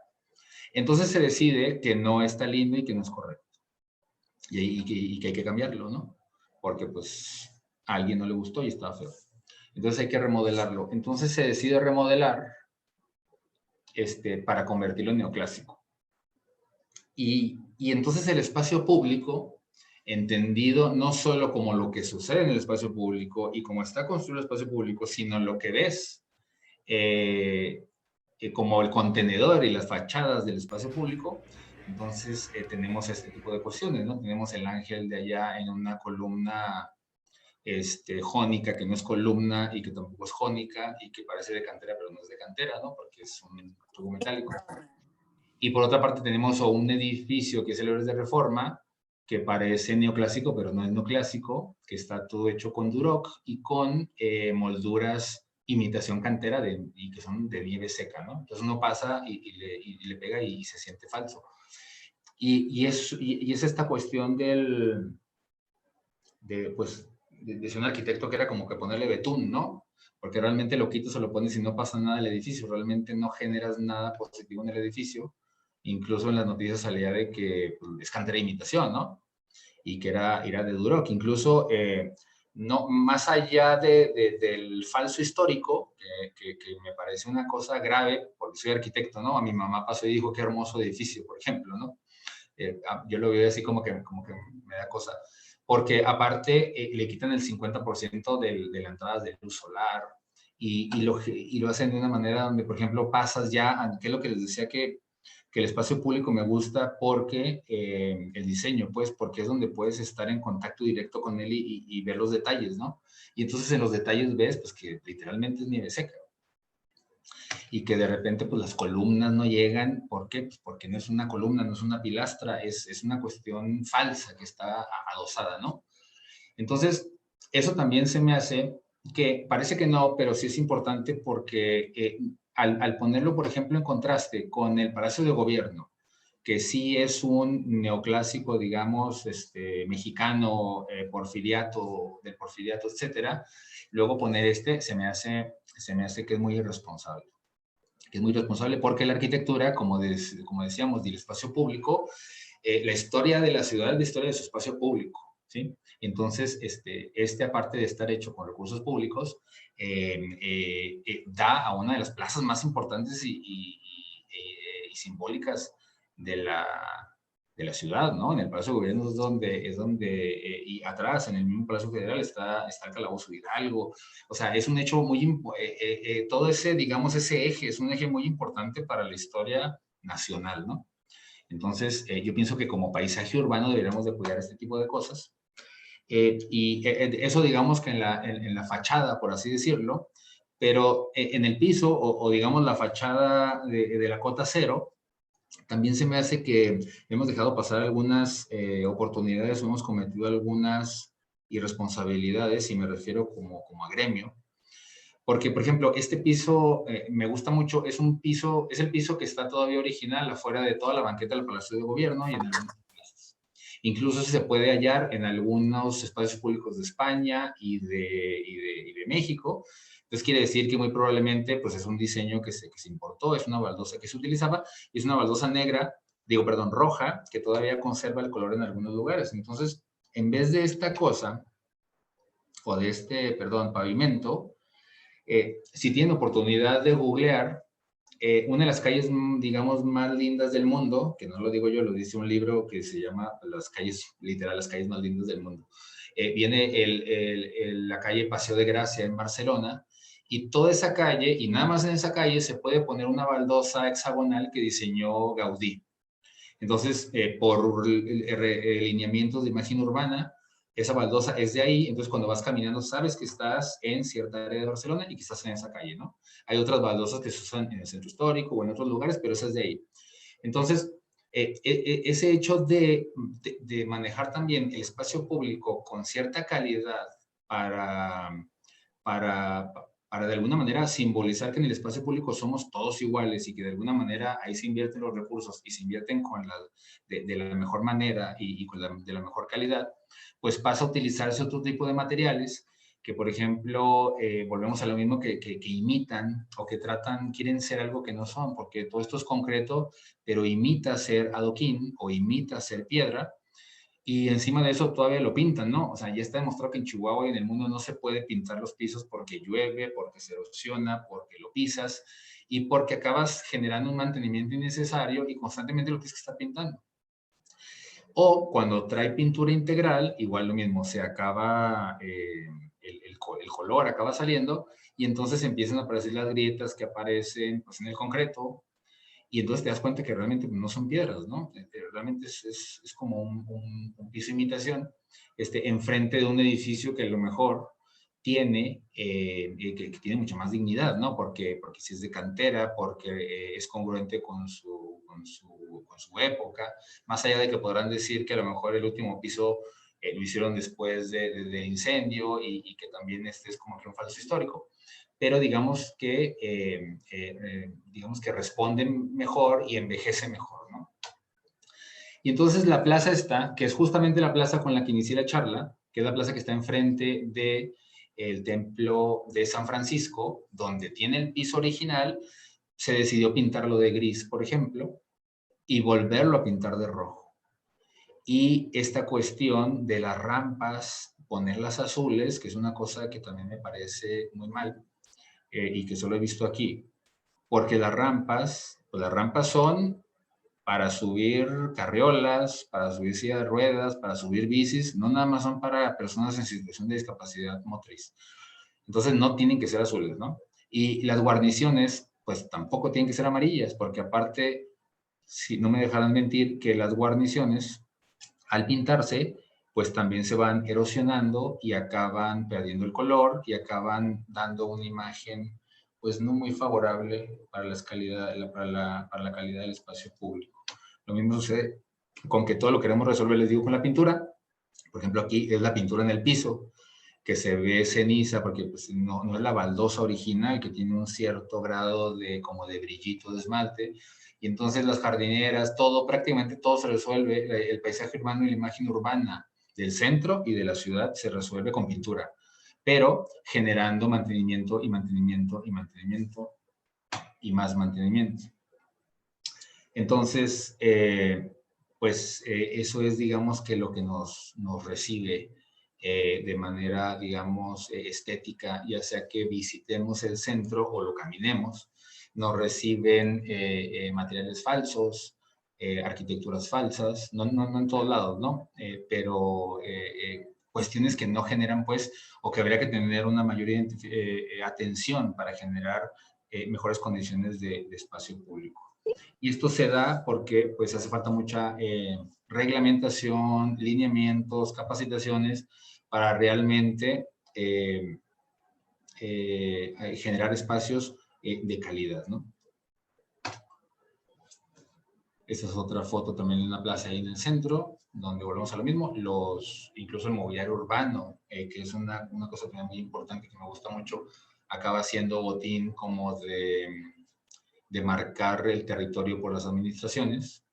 Entonces se decide que no está lindo y que no es correcto. Y que hay que cambiarlo, ¿no? Porque pues a alguien no le gustó y estaba feo. Entonces hay que remodelarlo. Entonces se decide remodelar para convertirlo en neoclásico. Y entonces el espacio público, entendido no solo como lo que sucede en el espacio público y cómo está construido el espacio público, sino lo que ves como el contenedor y las fachadas del espacio público. Entonces tenemos este tipo de cuestiones, ¿no? Tenemos el ángel de allá en una columna jónica, que no es columna y que tampoco es jónica y que parece de cantera, pero no es de cantera, ¿no? Porque es un tubo metálico. Y por otra parte tenemos un edificio que es el Héroes de Reforma, que parece neoclásico, pero no es neoclásico, que está todo hecho con duroc y con molduras imitación cantera y que son de nieve seca, ¿no? Entonces uno pasa y le pega y se siente falso. Y es esta cuestión de ser un arquitecto que era como que ponerle betún, ¿no? Porque realmente lo quitas o lo pones y no pasa nada del edificio, realmente no generas nada positivo en el edificio. Incluso en las noticias salía de que pues, es cantera de imitación, ¿no? Y que era de duroc. Incluso, no, más allá del falso histórico, que me parece una cosa grave, porque soy arquitecto, ¿no? A mi mamá pasó y dijo, qué hermoso edificio, por ejemplo, ¿no? Yo lo veo así como que me da cosa. Porque aparte le quitan el 50% de la entrada de luz solar y lo hacen de una manera donde, por ejemplo, pasas ya, que es lo que les decía que el espacio público me gusta porque el diseño, pues, porque es donde puedes estar en contacto directo con él y ver los detalles, ¿no? Y entonces en los detalles ves, pues, que literalmente es nieve seca. Y que de repente, pues, las columnas no llegan. ¿Por qué? Pues porque no es una columna, no es una pilastra, es una cuestión falsa que está adosada, ¿no? Entonces, eso también se me hace que parece que no, pero sí es importante porque al ponerlo, por ejemplo, en contraste con el Palacio de Gobierno, que sí es un neoclásico, digamos, mexicano, porfiriato, del porfiriato, etcétera, luego poner se me hace que es muy irresponsable. Que es muy responsable porque la arquitectura, como decíamos, del espacio público, la historia de la ciudad es la historia de su espacio público, ¿sí? Entonces, aparte de estar hecho con recursos públicos, da a una de las plazas más importantes y simbólicas de la ciudad, ¿no? En el Palacio de Gobierno es donde y atrás, en el mismo Palacio Federal, está el Calabozo Hidalgo. O sea, es un hecho muy, todo ese, digamos, ese eje, es un eje muy importante para la historia nacional, ¿no? Entonces, yo pienso que como paisaje urbano deberíamos de cuidar este tipo de cosas. Eso, digamos, que en la fachada, por así decirlo, pero en el piso, o digamos, la fachada de la cota cero, también se me hace que hemos dejado pasar algunas oportunidades, hemos cometido algunas irresponsabilidades, y me refiero como a gremio, porque, por ejemplo, este piso me gusta mucho, es el piso que está todavía original afuera de toda la banqueta del Palacio de Gobierno y en algunas plazas. Incluso se puede hallar en algunos espacios públicos de España y de México. Entonces quiere decir que muy probablemente pues es un diseño que se importó, es una baldosa que se utilizaba, y es una baldosa negra, roja, que todavía conserva el color en algunos lugares. Entonces, en vez de esta cosa, o de este, pavimento, si tienen oportunidad de googlear, una de las calles, digamos, más lindas del mundo, que no lo digo yo, lo dice un libro que se llama las calles, literal, las calles más lindas del mundo. Viene la calle Paseo de Gracia en Barcelona, y toda esa calle, y nada más en esa calle, se puede poner una baldosa hexagonal que diseñó Gaudí. Entonces, por lineamientos de imagen urbana, esa baldosa es de ahí. Entonces cuando vas caminando sabes que estás en cierta área de Barcelona y que estás en esa calle, ¿no? Hay otras baldosas que se usan en el centro histórico o en otros lugares, pero esa es de ahí. Entonces, ese hecho de manejar también el espacio público con cierta calidad para, para, para de alguna manera simbolizar que en el espacio público somos todos iguales, y que de alguna manera ahí se invierten los recursos y se invierten de la mejor manera y de la mejor calidad, pues pasa a utilizarse otro tipo de materiales que, por ejemplo, volvemos a lo mismo, que imitan o que quieren ser algo que no son, porque todo esto es concreto, pero imita ser adoquín o imita ser piedra, y encima de eso todavía lo pintan, ¿no? O sea, ya está demostrado que en Chihuahua y en el mundo no se puede pintar los pisos porque llueve, porque se erosiona, porque lo pisas, y porque acabas generando un mantenimiento innecesario y constantemente lo tienes que estar pintando. O cuando trae pintura integral, igual lo mismo, se acaba, el color acaba saliendo, y entonces empiezan a aparecer las grietas que aparecen pues, en el concreto, y entonces te das cuenta que realmente no son piedras, ¿no? Realmente es como un piso de imitación, enfrente de un edificio que a lo mejor tiene, que tiene mucha más dignidad, ¿no? Porque si es de cantera, porque es congruente con su época, más allá de que podrán decir que a lo mejor el último piso lo hicieron después del incendio, y que también es como que un falso histórico, pero digamos que responden mejor y envejece mejor, ¿no? Y entonces la plaza esta, que es justamente la plaza con la que inicié la charla, que es la plaza que está enfrente del templo de San Francisco, donde tiene el piso original, se decidió pintarlo de gris, por ejemplo, y volverlo a pintar de rojo. Y esta cuestión de las rampas, ponerlas azules, que es una cosa que también me parece muy mal, y que solo he visto aquí, porque pues las rampas son para subir carriolas, para subir silla de ruedas, para subir bicis, no nada más son para personas en situación de discapacidad motriz. Entonces no tienen que ser azules, ¿no? Y las guarniciones, pues tampoco tienen que ser amarillas, porque aparte, si no me dejarán mentir, que las guarniciones, al pintarse, pues también se van erosionando y acaban perdiendo el color y acaban dando una imagen pues no muy favorable para la calidad del espacio público. Lo mismo sucede con que todo lo queremos resolver, les digo, con la pintura. Por ejemplo, aquí es la pintura en el piso, que se ve ceniza, porque pues, no es la baldosa original, que tiene un cierto grado como de brillito de esmalte, y entonces las jardineras, prácticamente todo se resuelve, el paisaje urbano y la imagen urbana del centro y de la ciudad se resuelve con pintura, pero generando mantenimiento y mantenimiento y mantenimiento y más mantenimiento. Entonces, eso es, digamos, que lo que nos recibe de manera, digamos, estética, ya sea que visitemos el centro o lo caminemos. Nos reciben materiales falsos, arquitecturas falsas, no en todos lados, ¿no? Pero cuestiones que no generan, pues, o que habría que tener una mayor atención para generar mejores condiciones de espacio público. Y esto se da porque, pues, hace falta mucha reglamentación, lineamientos, capacitaciones para realmente generar espacios de calidad, ¿no? Esta es otra foto también de una plaza ahí en el centro, donde volvemos a lo mismo. Incluso el mobiliario urbano, que es una cosa también muy importante que me gusta mucho, acaba siendo botín como de marcar el territorio por las administraciones.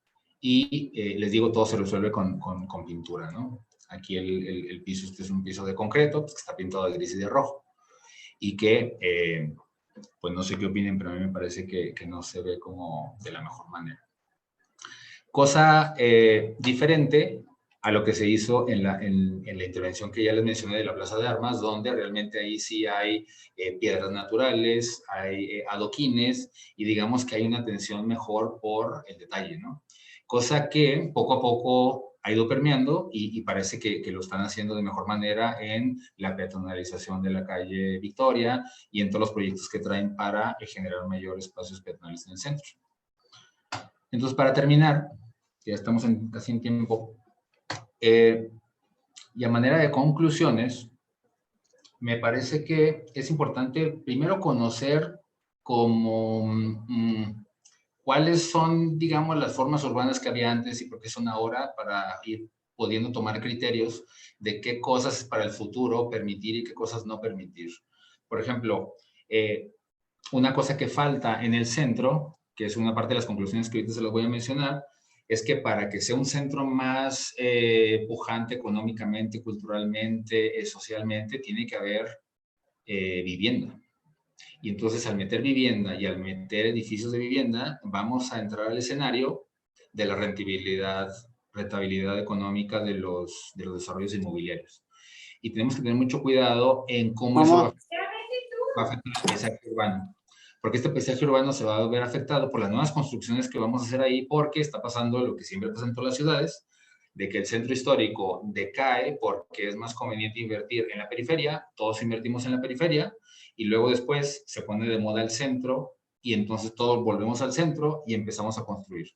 Y les digo, todo se resuelve con pintura, ¿no? Aquí el piso, este es un piso de concreto, pues, que está pintado de gris y de rojo. Y que, pues no sé qué opinen, pero a mí me parece que no se ve como de la mejor manera. Cosa diferente a lo que se hizo en la intervención que ya les mencioné de la Plaza de Armas, donde realmente ahí sí hay piedras naturales, hay adoquines, y digamos que hay una atención mejor por el detalle, ¿no? Cosa que poco a poco ha ido permeando y parece que lo están haciendo de mejor manera en la peatonalización de la calle Victoria y en todos los proyectos que traen para generar mayores espacios peatonales en el centro. Entonces, para terminar, ya estamos casi en tiempo, y a manera de conclusiones, me parece que es importante primero conocer cuáles son, digamos, las formas urbanas que había antes y por qué son ahora, para ir pudiendo tomar criterios de qué cosas para el futuro permitir y qué cosas no permitir. Por ejemplo, una cosa que falta en el centro, que es una parte de las conclusiones que ahorita se las voy a mencionar, es que para que sea un centro más pujante económicamente, culturalmente, socialmente, tiene que haber vivienda. Y entonces, al meter vivienda y al meter edificios de vivienda, vamos a entrar al escenario de la rentabilidad económica de los desarrollos inmobiliarios. Y tenemos que tener mucho cuidado en cómo eso va a afectar el paisaje urbano. Porque este paisaje urbano se va a ver afectado por las nuevas construcciones que vamos a hacer ahí, porque está pasando lo que siempre pasa en todas las ciudades, de que el centro histórico decae porque es más conveniente invertir en la periferia, todos invertimos en la periferia, y luego después se pone de moda el centro, y entonces todos volvemos al centro y empezamos a construir.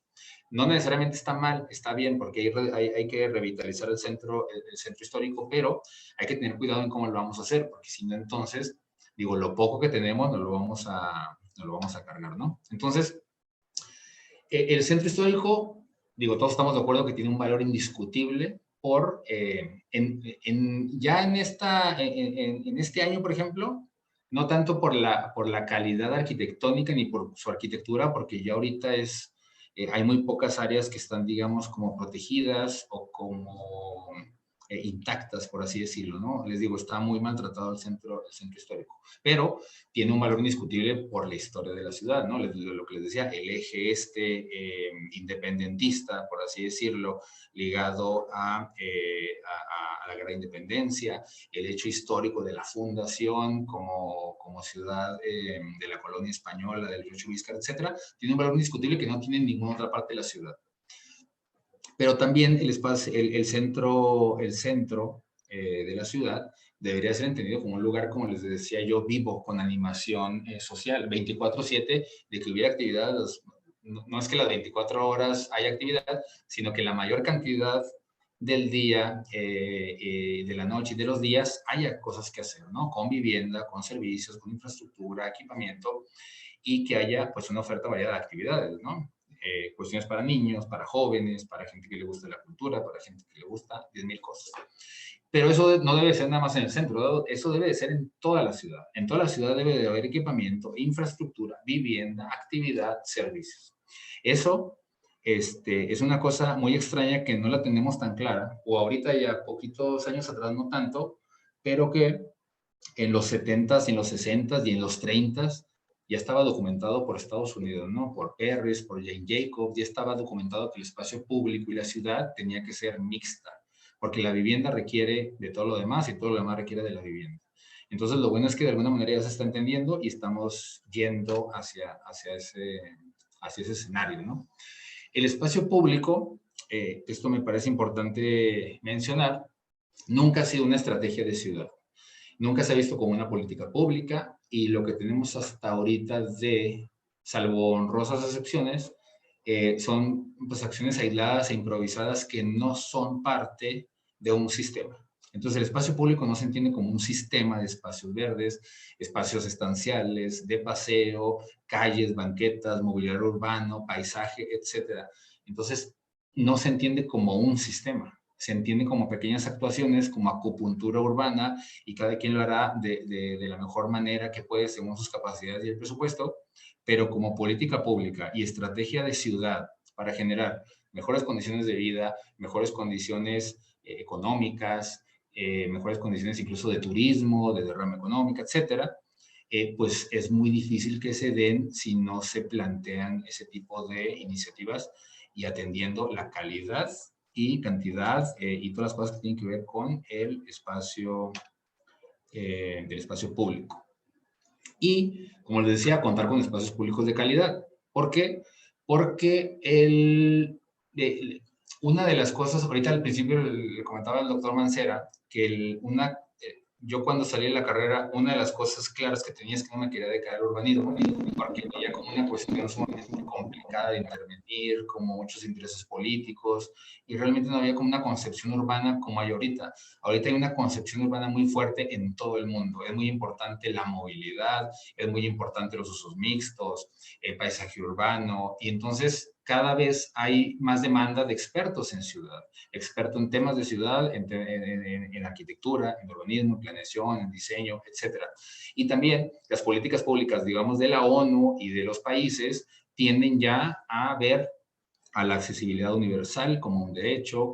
No necesariamente está mal, está bien, porque hay que revitalizar el centro histórico, pero hay que tener cuidado en cómo lo vamos a hacer, porque si no, entonces, digo, lo poco que tenemos nos lo vamos a cargar, ¿no? Entonces, el centro histórico, digo, todos estamos de acuerdo que tiene un valor indiscutible por, ya en este año, por ejemplo, no tanto por la calidad arquitectónica ni por su arquitectura, porque ya ahorita hay muy pocas áreas que están, digamos, como protegidas o como intactas, por así decirlo, ¿no? Les digo, está muy maltratado el centro histórico, pero tiene un valor indiscutible por la historia de la ciudad, ¿no? Lo que les decía, el eje independentista, por así decirlo, ligado a la Guerra de Independencia, el hecho histórico de la fundación como ciudad de la colonia española, del río Chubíscar, etcétera, tiene un valor indiscutible que no tiene en ninguna otra parte de la ciudad. Pero también el centro de la ciudad debería ser entendido como un lugar, como les decía yo, vivo, con animación social, 24/7, de que hubiera actividad. No es que las 24 horas haya actividad, sino que la mayor cantidad del día, de la noche y de los días, haya cosas que hacer, ¿no? Con vivienda, con servicios, con infraestructura, equipamiento, y que haya, pues, una oferta variada de actividades, ¿no? Cuestiones para niños, para jóvenes, para gente que le gusta la cultura, para gente que le gusta 10,000 cosas. Pero eso no debe ser nada más en el centro, eso debe de ser en toda la ciudad. En toda la ciudad debe de haber equipamiento, infraestructura, vivienda, actividad, servicios. Eso es una cosa muy extraña que no la tenemos tan clara, o ahorita ya poquitos años atrás no tanto, pero que en los 70s, en los 60s y en los 30s ya estaba documentado por Estados Unidos, ¿no? Por Perris, por Jane Jacobs, ya estaba documentado que el espacio público y la ciudad tenía que ser mixta, porque la vivienda requiere de todo lo demás y todo lo demás requiere de la vivienda. Entonces, lo bueno es que de alguna manera ya se está entendiendo y estamos yendo hacia ese escenario, ¿no? El espacio público, esto me parece importante mencionar, nunca ha sido una estrategia de ciudad. Nunca se ha visto como una política pública y lo que tenemos hasta ahorita salvo honrosas excepciones, son pues, acciones aisladas e improvisadas que no son parte de un sistema. Entonces el espacio público no se entiende como un sistema de espacios verdes, espacios estanciales, de paseo, calles, banquetas, mobiliario urbano, paisaje, etc. Entonces no se entiende como un sistema, se entiende como pequeñas actuaciones, como acupuntura urbana, y cada quien lo hará de la mejor manera que puede según sus capacidades y el presupuesto, pero como política pública y estrategia de ciudad para generar mejores condiciones de vida, mejores condiciones económicas, mejores condiciones incluso de turismo, de derrama económica, etcétera, pues es muy difícil que se den si no se plantean ese tipo de iniciativas y atendiendo la calidad y cantidad y todas las cosas que tienen que ver con el espacio del espacio público. Y, como les decía, contar con espacios públicos de calidad. ¿Por qué? Porque una de las cosas, ahorita al principio le comentaba el doctor Mancera, que yo cuando salí de la carrera, una de las cosas claras que tenía es que no me quería dedicar al urbanismo, porque veía como una cuestión sumamente complicada de intervenir, como muchos intereses políticos, y realmente no había como una concepción urbana como hay ahorita. Ahorita hay una concepción urbana muy fuerte en todo el mundo. Es muy importante la movilidad, es muy importante los usos mixtos, el paisaje urbano, y entonces cada vez hay más demanda de expertos en ciudad, expertos en temas de ciudad, en arquitectura, en urbanismo, en planeación, en diseño, etcétera. Y también las políticas públicas, digamos, de la ONU y de los países tienden ya a ver a la accesibilidad universal como un derecho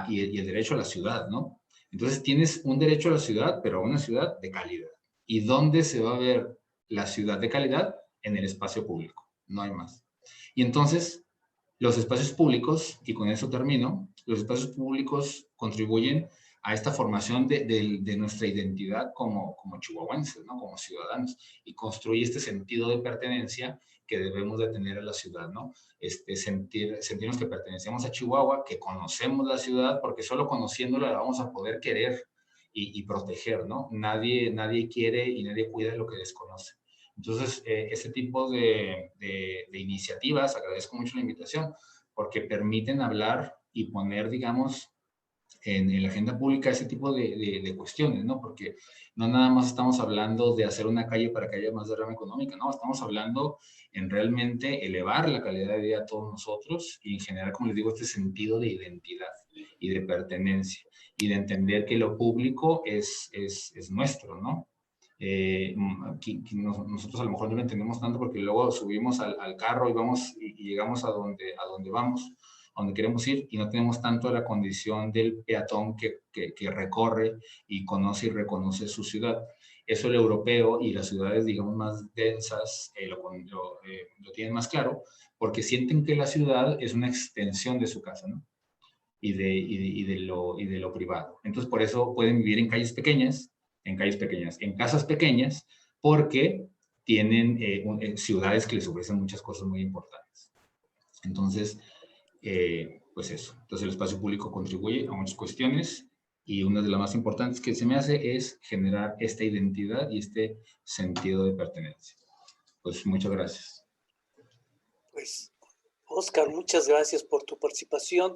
y el derecho a la ciudad, ¿no? Entonces tienes un derecho a la ciudad, pero a una ciudad de calidad. ¿Y dónde se va a ver la ciudad de calidad? En el espacio público, no hay más. Y entonces, los espacios públicos, y con eso termino, los espacios públicos contribuyen a esta formación de nuestra identidad como chihuahuenses, ¿no? Como ciudadanos, y construye este sentido de pertenencia que debemos de tener a la ciudad, ¿no? Sentirnos que pertenecemos a Chihuahua, que conocemos la ciudad, porque solo conociéndola la vamos a poder querer y proteger, ¿no? Nadie quiere y nadie cuida lo que desconoce. Entonces, ese tipo de iniciativas, agradezco mucho la invitación, porque permiten hablar y poner, digamos, en la agenda pública ese tipo de cuestiones, ¿no? Porque no nada más estamos hablando de hacer una calle para que haya más derrama económica, no, estamos hablando en realmente elevar la calidad de vida a todos nosotros y en generar, como les digo, este sentido de identidad y de pertenencia y de entender que lo público es nuestro, ¿no? Nosotros a lo mejor no lo entendemos tanto porque luego subimos al carro y vamos y llegamos a donde vamos, a donde queremos ir y no tenemos tanto la condición del peatón que recorre y conoce y reconoce su ciudad. Eso el europeo y las ciudades, digamos, más densas lo tienen más claro porque sienten que la ciudad es una extensión de su casa, ¿no? Y de lo privado. Entonces, por eso pueden vivir en calles pequeñas, en casas pequeñas, porque tienen ciudades que les ofrecen muchas cosas muy importantes. Entonces, pues eso. Entonces, el espacio público contribuye a muchas cuestiones y una de las más importantes que se me hace es generar esta identidad y este sentido de pertenencia. Pues muchas gracias. Pues, Oscar, muchas gracias por tu participación.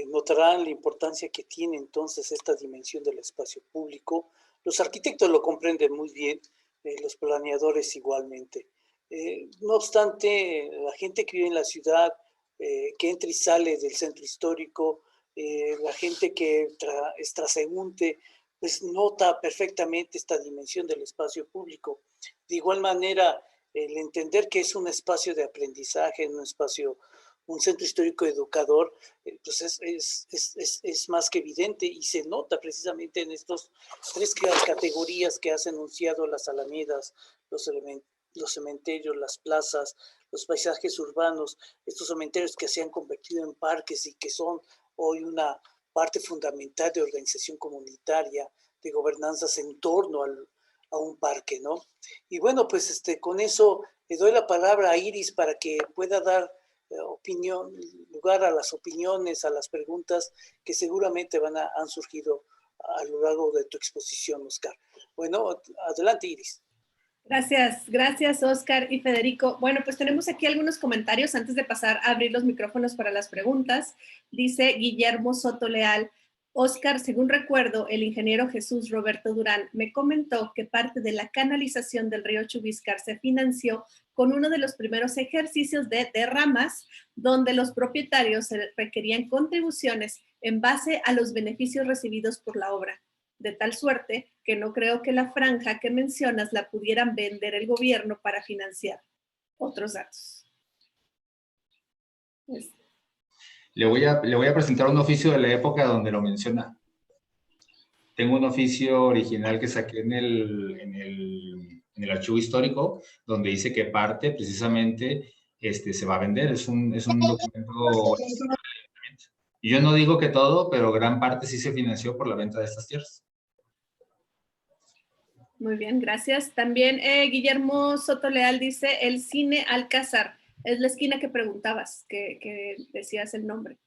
Notarán la importancia que tiene entonces esta dimensión del espacio público. Los arquitectos lo comprenden muy bien, los planeadores igualmente. No obstante, la gente que vive en la ciudad, que entra y sale del centro histórico, la gente que es transeúnte, pues nota perfectamente esta dimensión del espacio público. De igual manera, el entender que es un espacio de aprendizaje, un centro histórico educador, pues es más que evidente y se nota precisamente en estas tres categorías que has enunciado: las alamedas, los cementerios, las plazas, los paisajes urbanos, estos cementerios que se han convertido en parques y que son hoy una parte fundamental de organización comunitaria, de gobernanzas en torno a un parque, ¿no? Y bueno, pues con eso le doy la palabra a Iris para que pueda dar lugar a las opiniones, a las preguntas que seguramente han surgido a lo largo de tu exposición, Oscar. Bueno, adelante, Iris. Gracias Oscar y Federico. Bueno, pues tenemos aquí algunos comentarios antes de pasar a abrir los micrófonos para las preguntas. Dice Guillermo Soto Leal: Oscar, según recuerdo, el ingeniero Jesús Roberto Durán me comentó que parte de la canalización del río Chubíscar se financió con uno de los primeros ejercicios de derramas, donde los propietarios requerían contribuciones en base a los beneficios recibidos por la obra, de tal suerte que no creo que la franja que mencionas la pudieran vender el gobierno para financiar. Otros datos. Le voy a presentar un oficio de la época donde lo menciona. Tengo un oficio original que saqué en el archivo histórico, donde dice que parte precisamente se va a vender. Es un documento. Y yo no digo que todo, pero gran parte sí se financió por la venta de estas tierras. Muy bien, gracias. También Guillermo Soto Leal dice: el cine Alcázar. Es la esquina que preguntabas, que decías el nombre.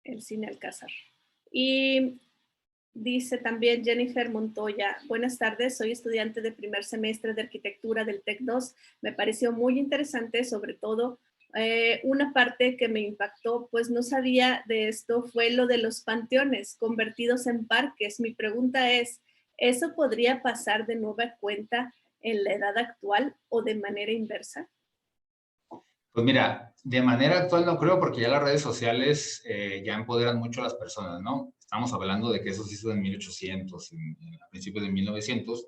El cine Alcázar. Y dice también Jennifer Montoya: buenas tardes, soy estudiante de primer semestre de arquitectura del TEC 2. Me pareció muy interesante, sobre todo una parte que me impactó, pues no sabía de esto, fue lo de los panteones convertidos en parques. Mi pregunta es: ¿eso podría pasar de nueva cuenta en la edad actual o de manera inversa? Pues mira, de manera actual no creo, porque ya las redes sociales ya empoderan mucho a las personas, ¿no? Estamos hablando de que eso se hizo en 1800, a principios de 1900,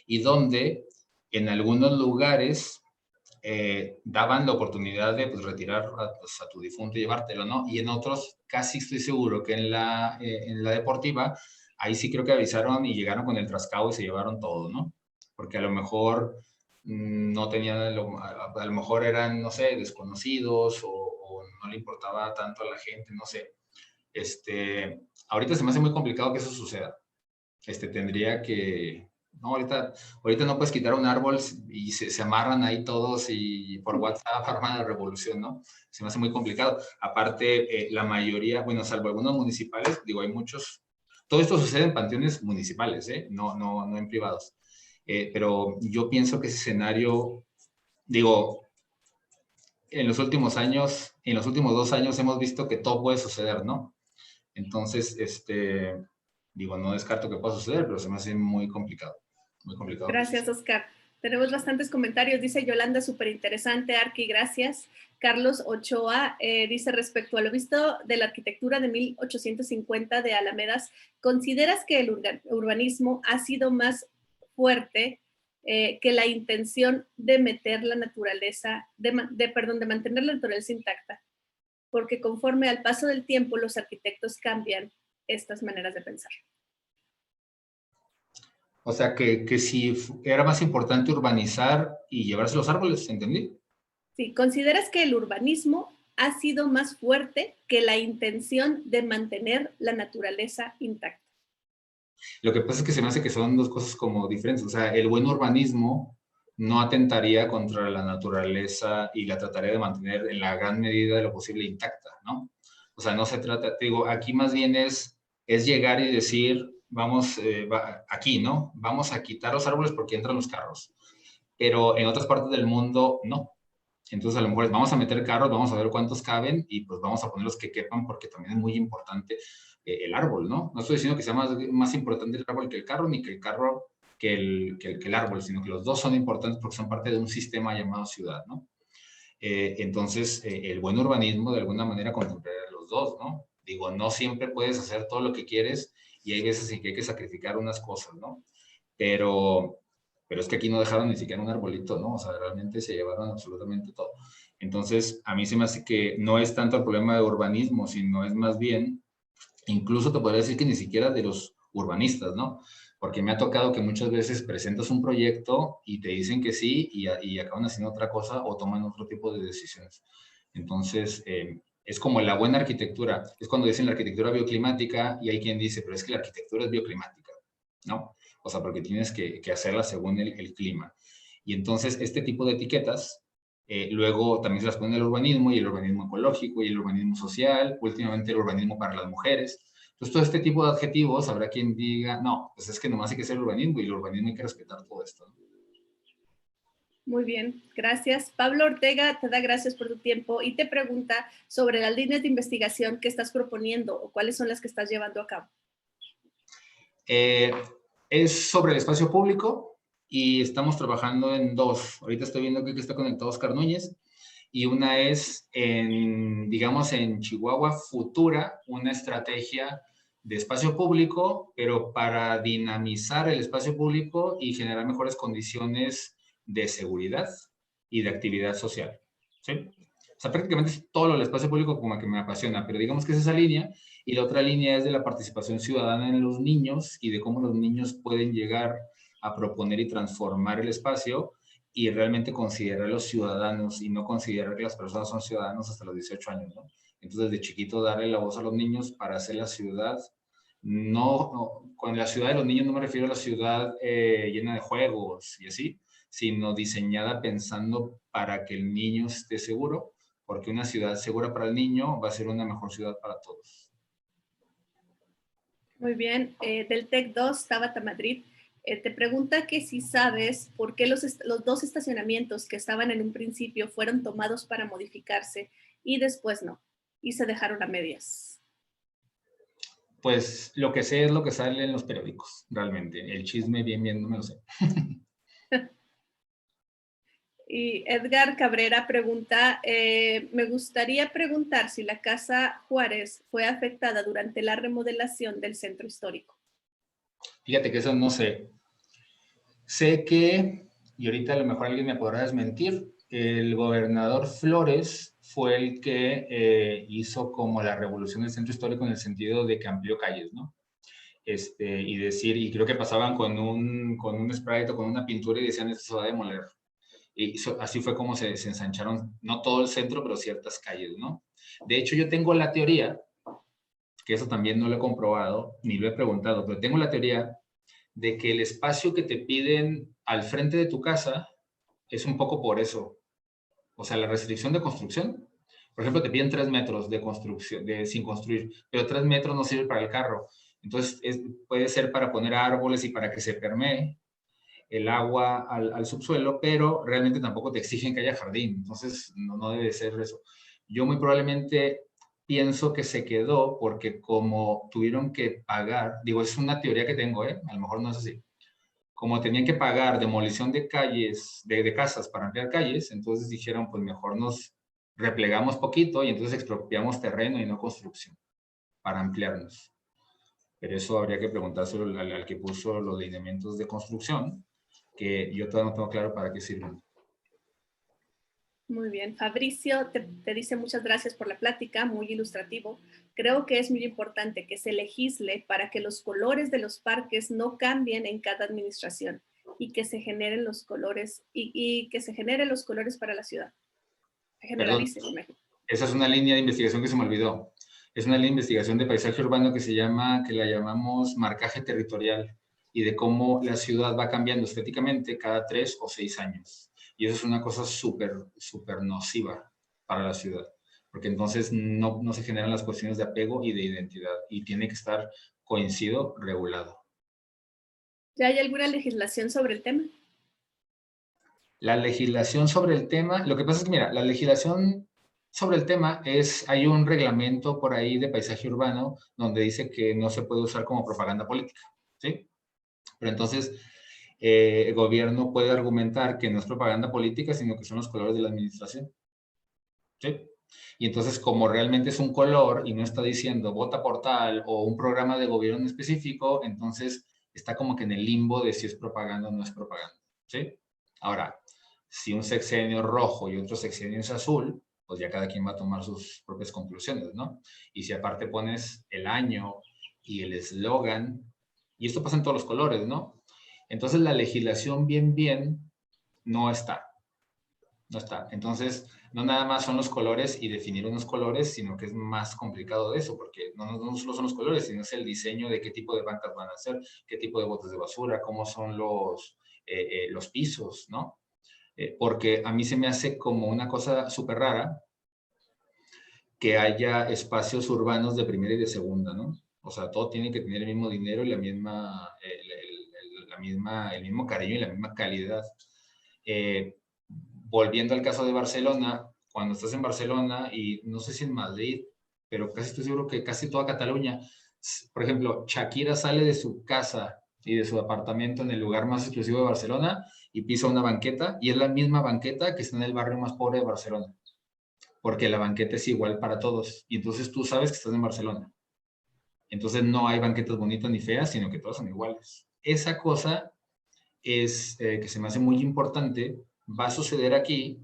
y donde en algunos lugares daban la oportunidad de pues, retirar a tu difunto y llevártelo, ¿no? Y en otros, casi estoy seguro que en la deportiva, ahí sí creo que avisaron y llegaron con el trascabo y se llevaron todo, ¿no? Porque a lo mejor no tenían, a lo mejor eran, no sé, desconocidos o no le importaba tanto a la gente, no sé. Ahorita se me hace muy complicado que eso suceda. Tendría que... No, ahorita no puedes quitar un árbol y se amarran ahí todos y por WhatsApp arman la revolución, ¿no? Se me hace muy complicado. Aparte, la mayoría, bueno, salvo algunos municipales, digo, hay muchos... Todo esto sucede en panteones municipales, no en privados. Pero yo pienso que ese escenario, digo, en los últimos 2 años hemos visto que todo puede suceder, ¿no? Entonces, digo, no descarto que pueda suceder, pero se me hace muy complicado. Muy complicado. Gracias, Oscar. Tenemos bastantes comentarios. Dice Yolanda: súper interesante, Arqui, gracias. Carlos Ochoa dice: respecto a lo visto de la arquitectura de 1850 de Alamedas, ¿consideras que el urbanismo ha sido más fuerte que la intención de meter la naturaleza, de mantener la naturaleza intacta? Porque conforme al paso del tiempo, los arquitectos cambian estas maneras de pensar. O sea, que si era más importante urbanizar y llevarse los árboles, ¿entendí? Sí, ¿consideras que el urbanismo ha sido más fuerte que la intención de mantener la naturaleza intacta? Lo que pasa es que se me hace que son dos cosas como diferentes. O sea, el buen urbanismo no atentaría contra la naturaleza y la trataría de mantener en la gran medida de lo posible intacta, ¿no? O sea, no se trata, te digo, aquí más bien es llegar y decir, vamos, aquí, ¿no? Vamos a quitar los árboles porque entran los carros. Pero en otras partes del mundo, no. Entonces, a lo mejor vamos a meter carros, vamos a ver cuántos caben y pues vamos a poner los que quepan porque también es muy importante el árbol, ¿no? No estoy diciendo que sea más importante el árbol que el carro, ni que el carro que el árbol, sino que los dos son importantes porque son parte de un sistema llamado ciudad, ¿no? Entonces, el buen urbanismo de alguna manera contempla los dos, ¿no? Digo, no siempre puedes hacer todo lo que quieres y hay veces en que hay que sacrificar unas cosas, ¿no? Pero es que aquí no dejaron ni siquiera un arbolito, ¿no? O sea, realmente se llevaron absolutamente todo. Entonces, a mí se me hace que no es tanto el problema de urbanismo, sino es más bien, incluso te podría decir que ni siquiera de los urbanistas, ¿no? Porque me ha tocado que muchas veces presentas un proyecto y te dicen que sí y acaban haciendo otra cosa o toman otro tipo de decisiones. Entonces, es como la buena arquitectura. Es cuando dicen la arquitectura bioclimática y hay quien dice, pero es que la arquitectura es bioclimática, ¿no? O sea, porque tienes que hacerla según el clima. Y entonces, este tipo de etiquetas Luego también se las pone el urbanismo, y el urbanismo ecológico, y el urbanismo social, últimamente el urbanismo para las mujeres. Entonces, todo este tipo de adjetivos, habrá quien diga, no, pues es que nomás hay que ser urbanismo, y el urbanismo hay que respetar todo esto, ¿no? Muy bien, gracias. Pablo Ortega te da gracias por tu tiempo y te pregunta sobre las líneas de investigación que estás proponiendo o cuáles son las que estás llevando a cabo. Es sobre el espacio público y estamos trabajando en dos. Ahorita estoy viendo que aquí está conectado Oscar Núñez, y una es digamos, en Chihuahua Futura, una estrategia de espacio público, pero para dinamizar el espacio público y generar mejores condiciones de seguridad y de actividad social, ¿sí? O sea, prácticamente es todo el espacio público como que me apasiona, pero digamos que es esa línea. Y la otra línea es de la participación ciudadana en los niños y de cómo los niños pueden llegar a proponer y transformar el espacio y realmente considerar a los ciudadanos y no considerar que las personas son ciudadanos hasta los 18 años, ¿no? Entonces, de chiquito, darle la voz a los niños para hacer la ciudad. Con la ciudad de los niños no me refiero a la ciudad llena de juegos y así, sino diseñada pensando para que el niño esté seguro, porque una ciudad segura para el niño va a ser una mejor ciudad para todos. Muy bien, del TEC 2, Tabata Madrid, te pregunta que si sabes por qué los dos estacionamientos que estaban en un principio fueron tomados para modificarse y después no, y se dejaron a medias. Pues lo que sé es lo que sale en los periódicos, realmente. El chisme bien no me lo sé. Y Edgar Cabrera pregunta, me gustaría preguntar si la Casa Juárez fue afectada durante la remodelación del centro histórico. Fíjate que eso no sé. Sé que, y ahorita a lo mejor alguien me podrá desmentir, el gobernador Flores fue el que hizo como la revolución del centro histórico en el sentido de que amplió calles, ¿no? Y creo que pasaban con un sprite o con una pintura y decían, esto se va a demoler. Y así fue como se ensancharon, no todo el centro, pero ciertas calles, ¿no? De hecho, yo tengo la teoría, que eso también no lo he comprobado, ni lo he preguntado, pero tengo la teoría de que el espacio que te piden al frente de tu casa es un poco por eso. O sea, la restricción de construcción, por ejemplo, te piden 3 metros de construcción, sin construir, pero 3 metros no sirve para el carro. Entonces, puede ser para poner árboles y para que se permee el agua al subsuelo, pero realmente tampoco te exigen que haya jardín. Entonces, no debe ser eso. Yo muy probablemente pienso que se quedó porque como tuvieron que pagar, digo, es una teoría que tengo, a lo mejor no es así, como tenían que pagar demolición de calles, de casas para ampliar calles, entonces dijeron, pues mejor nos replegamos poquito y entonces expropiamos terreno y no construcción para ampliarnos. Pero eso habría que preguntárselo al que puso los lineamientos de construcción, que yo todavía no tengo claro para qué sirven. Muy bien. Fabricio te dice muchas gracias por la plática, muy ilustrativo. Creo que es muy importante que se legisle para que los colores de los parques no cambien en cada administración y que se generen los colores y que se generen los colores para la ciudad. Se generalice en México. Esa es una línea de investigación que se me olvidó. Es una línea de investigación de paisaje urbano que la llamamos marcaje territorial, y de cómo la ciudad va cambiando estéticamente cada 3 o 6 años. Y eso es una cosa súper nociva para la ciudad, porque entonces no se generan las cuestiones de apego y de identidad, y tiene que estar, coincido, regulado. ¿Ya hay alguna legislación sobre el tema? La legislación sobre el tema, lo que pasa es que, mira, la legislación sobre el tema hay un reglamento por ahí de paisaje urbano donde dice que no se puede usar como propaganda política, ¿sí? Pero entonces el gobierno puede argumentar que no es propaganda política, sino que son los colores de la administración, ¿sí? Y entonces, como realmente es un color y no está diciendo vota por tal o un programa de gobierno específico, entonces está como que en el limbo de si es propaganda o no es propaganda, ¿sí? Ahora, si un sexenio es rojo y otro sexenio es azul, pues ya cada quien va a tomar sus propias conclusiones, ¿no? Y si aparte pones el año y el eslogan, y esto pasa en todos los colores, ¿no? Entonces la legislación bien no está. No está. Entonces, no nada más son los colores y definir unos colores, sino que es más complicado de eso, porque no solo son los colores, sino es el diseño de qué tipo de bancas van a hacer, qué tipo de botes de basura, cómo son los pisos, ¿no? porque a mí se me hace como una cosa súper rara que haya espacios urbanos de primera y de segunda, ¿no? O sea, todo tiene que tener el mismo dinero y la misma, el mismo cariño y la misma calidad. Volviendo al caso de Barcelona, cuando estás en Barcelona y no sé si en Madrid, pero casi estoy seguro que casi toda Cataluña, por ejemplo, Shakira sale de su casa y de su apartamento en el lugar más exclusivo de Barcelona y pisa una banqueta y es la misma banqueta que está en el barrio más pobre de Barcelona, porque la banqueta es igual para todos y entonces tú sabes que estás en Barcelona. Entonces no hay banquetas bonitas ni feas, sino que todas son iguales. Esa cosa es que se me hace muy importante, va a suceder aquí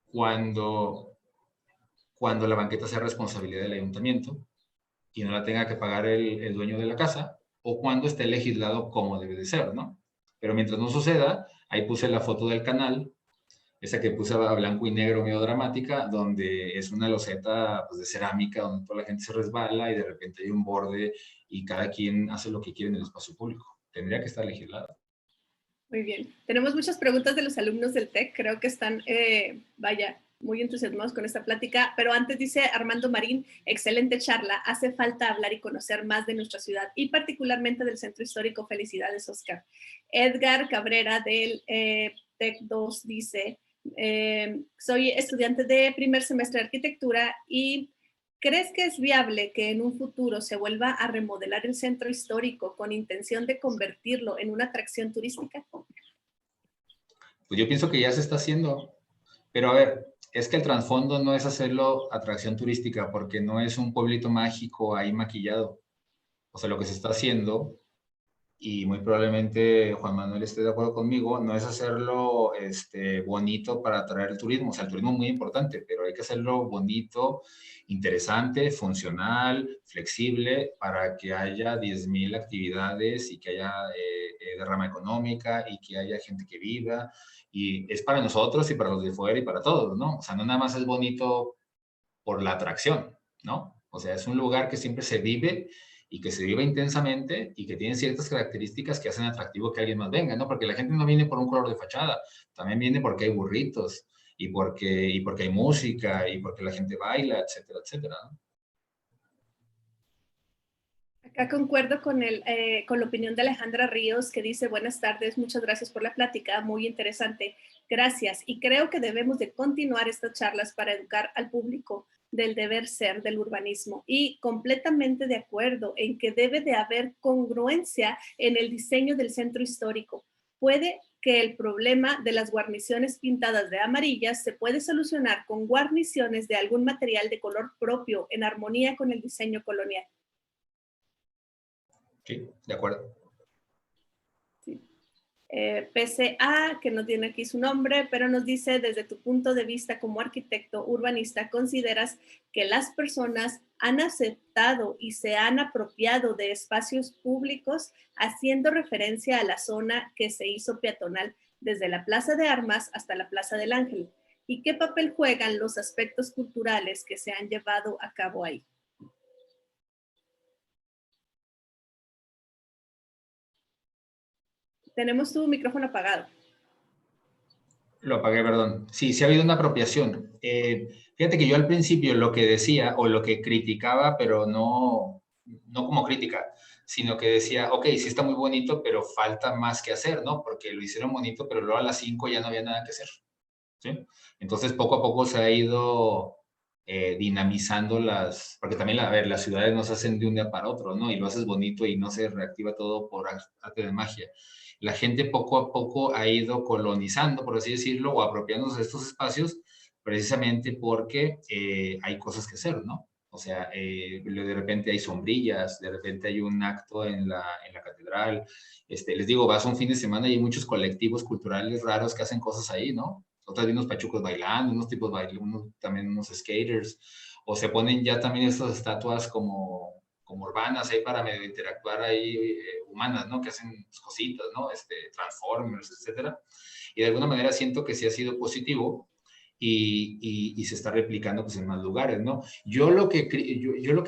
cuando la banqueta sea responsabilidad del ayuntamiento y no la tenga que pagar el dueño de la casa, o cuando esté legislado como debe de ser, ¿no? Pero mientras no suceda, ahí puse la foto del canal, esa que puse a blanco y negro medio dramática, donde es una loseta pues, de cerámica, donde toda la gente se resbala y de repente hay un borde y cada quien hace lo que quiere en el espacio público. Tendría que estar legislado. Muy bien. Tenemos muchas preguntas de los alumnos del TEC. Creo que están, muy entusiasmados con esta plática. Pero antes dice Armando Marín, excelente charla. Hace falta hablar y conocer más de nuestra ciudad y particularmente del Centro Histórico. Felicidades, Oscar. Edgar Cabrera del TEC 2 dice, soy estudiante de primer semestre de arquitectura y ¿crees que es viable que en un futuro se vuelva a remodelar el centro histórico con intención de convertirlo en una atracción turística? Pues yo pienso que ya se está haciendo. Pero a ver, es que el trasfondo no es hacerlo atracción turística, porque no es un pueblito mágico ahí maquillado. O sea, lo que se está haciendo, y muy probablemente Juan Manuel esté de acuerdo conmigo, no es hacerlo bonito para atraer el turismo. O sea, el turismo es muy importante, pero hay que hacerlo bonito, interesante, funcional, flexible, para que haya 10,000 actividades y que haya derrama económica y que haya gente que viva. Y es para nosotros y para los de fuera y para todos, ¿no? O sea, no nada más es bonito por la atracción, ¿no? O sea, es un lugar que siempre se vive y que se vive intensamente y que tiene ciertas características que hacen atractivo que alguien más venga, ¿no? Porque la gente no viene por un color de fachada, también viene porque hay burritos y porque hay música y porque la gente baila, etcétera, etcétera, ¿no? Acá concuerdo con la opinión de Alejandra Ríos, que dice, buenas tardes, muchas gracias por la plática, muy interesante, gracias. Y creo que debemos de continuar estas charlas para educar al público del deber ser del urbanismo. Y completamente de acuerdo en que debe de haber congruencia en el diseño del centro histórico. Puede que el problema de las guarniciones pintadas de amarillas se puede solucionar con guarniciones de algún material de color propio en armonía con el diseño colonial. Sí, de acuerdo. Sí. PCA, que no tiene aquí su nombre, pero nos dice, desde tu punto de vista como arquitecto urbanista, ¿consideras que las personas han aceptado y se han apropiado de espacios públicos haciendo referencia a la zona que se hizo peatonal desde la Plaza de Armas hasta la Plaza del Ángel? ¿Y qué papel juegan los aspectos culturales que se han llevado a cabo ahí? Tenemos tu micrófono apagado. Lo apagué, perdón. Sí, sí ha habido una apropiación. Fíjate que yo al principio lo que decía o lo que criticaba, pero no como crítica, sino que decía, ok, sí está muy bonito, pero falta más que hacer, ¿no? Porque lo hicieron bonito, pero luego a las 5 ya no había nada que hacer, ¿sí? Entonces, poco a poco se ha ido dinamizando porque también, a ver, las ciudades no se hacen de un día para otro, ¿no? Y lo haces bonito y no se reactiva todo por arte de magia. La gente poco a poco ha ido colonizando, por así decirlo, o apropiándose de estos espacios, precisamente porque hay cosas que hacer, ¿no? O sea, de repente hay sombrillas, de repente hay un acto en la catedral. Les digo, vas un fin de semana y hay muchos colectivos culturales raros que hacen cosas ahí, ¿no? Otras unos pachucos bailando, unos tipos bailando, también unos skaters, o se ponen ya también estas estatuas como urbanas ahí para medio interactuar ahí, humanas, ¿no? Que hacen cositas, ¿no? Transformers, etcétera. Y de alguna manera siento que sí ha sido positivo y se está replicando pues en más lugares, ¿no? Yo lo que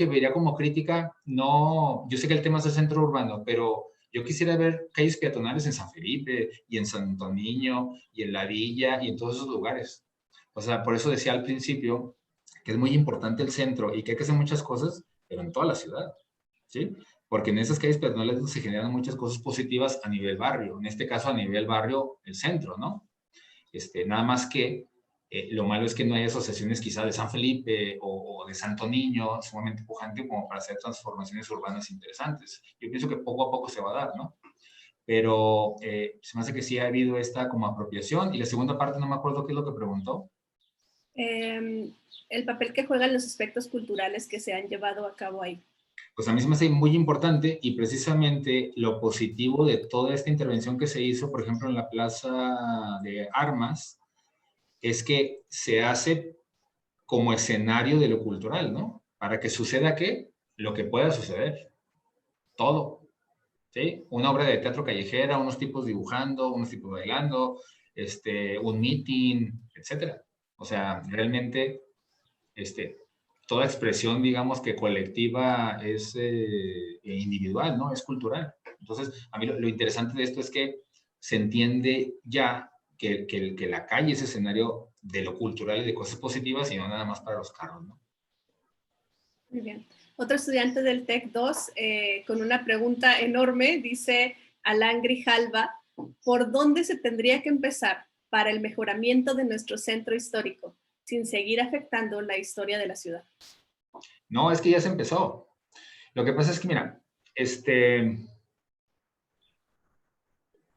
vería como crítica, no, yo sé que el tema es el centro urbano, pero Yo quisiera ver calles peatonales en San Felipe y en Santo Niño y en La Villa y en todos esos lugares. O sea, por eso decía al principio que es muy importante el centro y que hay que hacer muchas cosas, pero en toda la ciudad, ¿sí? Porque en esas calles peatonales se generan muchas cosas positivas a nivel barrio, en este caso a nivel barrio, el centro, ¿no? Nada más que lo malo es que no hay asociaciones quizá de San Felipe o de Santo Niño sumamente pujante como para hacer transformaciones urbanas interesantes. Yo pienso que poco a poco se va a dar, ¿no? Pero se me hace que sí ha habido esta como apropiación. Y la segunda parte no me acuerdo qué es lo que preguntó. El papel que juegan los aspectos culturales que se han llevado a cabo ahí. Pues a mí se me hace muy importante y precisamente lo positivo de toda esta intervención que se hizo, por ejemplo, en la Plaza de Armas, es que se hace como escenario de lo cultural, ¿no? Para que suceda ¿qué? Lo que pueda suceder. Todo. ¿Sí? Una obra de teatro callejera, unos tipos dibujando, unos tipos bailando, un meeting, etcétera. O sea, realmente, toda expresión, digamos, que colectiva es individual, ¿no? Es cultural. Entonces, a mí lo interesante de esto es que se entiende ya que la calle es escenario de lo cultural y de cosas positivas y no nada más para los carros, ¿no? Muy bien. Otro estudiante del TEC 2 con una pregunta enorme, dice Alan Grijalva, ¿por dónde se tendría que empezar para el mejoramiento de nuestro centro histórico sin seguir afectando la historia de la ciudad? No, es que ya se empezó. Lo que pasa es que, mira,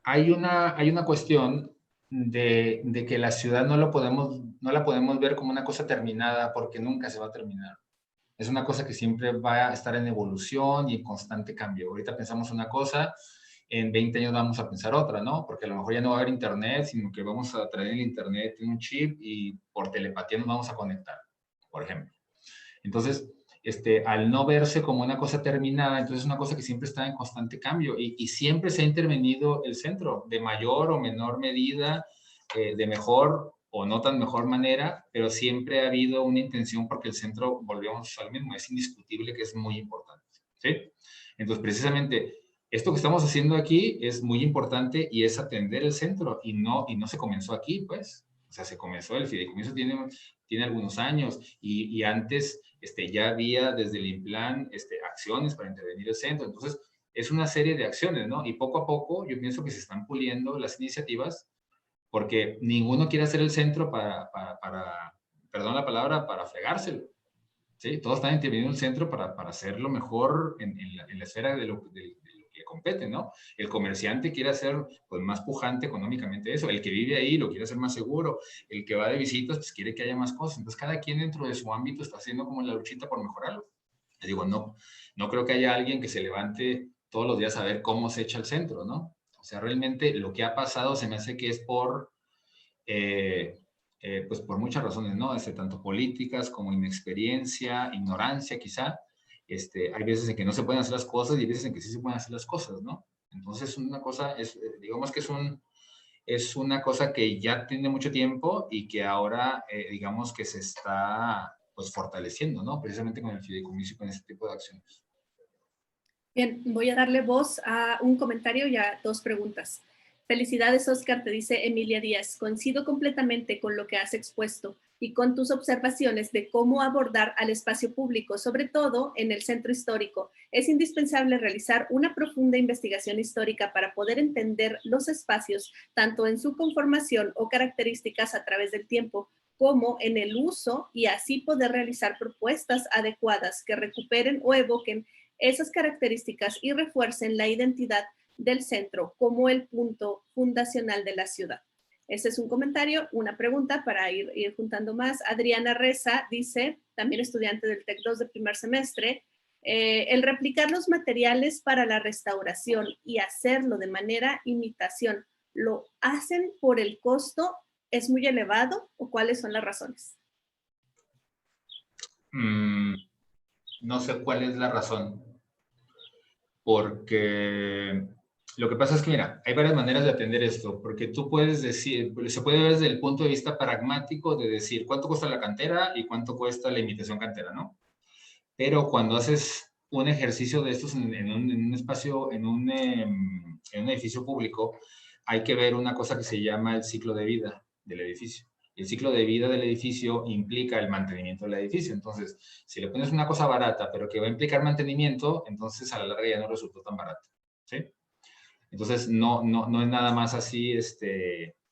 hay una cuestión de que la ciudad no la podemos ver como una cosa terminada porque nunca se va a terminar. Es una cosa que siempre va a estar en evolución y en constante cambio. Ahorita pensamos una cosa, en 20 años vamos a pensar otra, ¿no? Porque a lo mejor ya no va a haber internet, sino que vamos a traer el internet en un chip y por telepatía nos vamos a conectar, por ejemplo. Entonces, al no verse como una cosa terminada, entonces es una cosa que siempre está en constante cambio y siempre se ha intervenido el centro, de mayor o menor medida, de mejor o no tan mejor manera, pero siempre ha habido una intención porque el centro, volvemos al mismo, es indiscutible que es muy importante, ¿sí? Entonces, precisamente, esto que estamos haciendo aquí es muy importante y es atender el centro y no se comenzó aquí, pues. O sea, se comenzó, el fideicomiso tiene algunos años y antes ya había desde el INPLAN acciones para intervenir el centro. Entonces, es una serie de acciones, ¿no? Y poco a poco yo pienso que se están puliendo las iniciativas porque ninguno quiere hacer el centro perdón la palabra, para fregárselo. ¿Sí? Todos están interviniendo en el centro para hacerlo mejor en la esfera de lo que compete, ¿no? El comerciante quiere hacer pues, más pujante económicamente eso, el que vive ahí lo quiere hacer más seguro, el que va de visitas pues quiere que haya más cosas, entonces cada quien dentro de su ámbito está haciendo como la luchita por mejorarlo. Le digo, no creo que haya alguien que se levante todos los días a ver cómo se echa el centro, ¿no? O sea, realmente lo que ha pasado se me hace que es pues por muchas razones, ¿no? Tanto políticas como inexperiencia, ignorancia quizá. Hay veces en que no se pueden hacer las cosas y hay veces en que sí se pueden hacer las cosas, ¿no? Entonces, una cosa digamos que es una cosa que ya tiene mucho tiempo y que ahora, digamos que se está, pues, fortaleciendo, ¿no? Precisamente con el fideicomiso y con este tipo de acciones. Bien, voy a darle voz a un comentario y a dos preguntas. Felicidades, Oscar, te dice Emilia Díaz. Coincido completamente con lo que has expuesto y con tus observaciones de cómo abordar al espacio público, sobre todo en el centro histórico. Es indispensable realizar una profunda investigación histórica para poder entender los espacios, tanto en su conformación o características a través del tiempo, como en el uso y así poder realizar propuestas adecuadas que recuperen o evoquen esas características y refuercen la identidad del centro como el punto fundacional de la ciudad. Ese es un comentario, una pregunta para ir juntando más. Adriana Reza dice, también estudiante del TEC 2 de primer semestre, el replicar los materiales para la restauración y hacerlo de manera imitación, ¿lo hacen por el costo? ¿Es muy elevado o cuáles son las razones? No sé cuál es la razón. Porque lo que pasa es que, mira, hay varias maneras de atender esto, porque tú puedes decir, se puede ver desde el punto de vista pragmático de decir cuánto cuesta la cantera y cuánto cuesta la imitación cantera, ¿no? Pero cuando haces un ejercicio de estos en un espacio, en un edificio público, hay que ver una cosa que se llama el ciclo de vida del edificio. El ciclo de vida del edificio implica el mantenimiento del edificio. Entonces, si le pones una cosa barata, pero que va a implicar mantenimiento, entonces a la larga ya no resultó tan barato, ¿sí? Entonces, no es nada más así,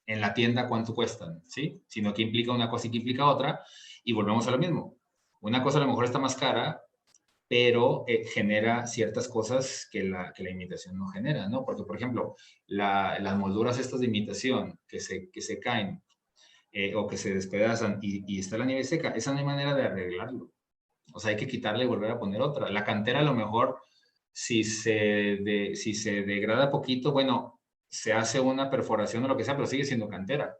en la tienda cuánto cuestan, ¿sí? Sino que implica una cosa y que implica otra, y volvemos a lo mismo. Una cosa a lo mejor está más cara, pero genera ciertas cosas que la imitación no genera, ¿no? Porque, por ejemplo, las molduras estas de imitación que se caen o que se despedazan y está la nieve seca, esa no hay manera de arreglarlo. O sea, hay que quitarle y volver a poner otra. La cantera a lo mejor, si se degrada poquito, bueno, se hace una perforación o lo que sea, pero sigue siendo cantera,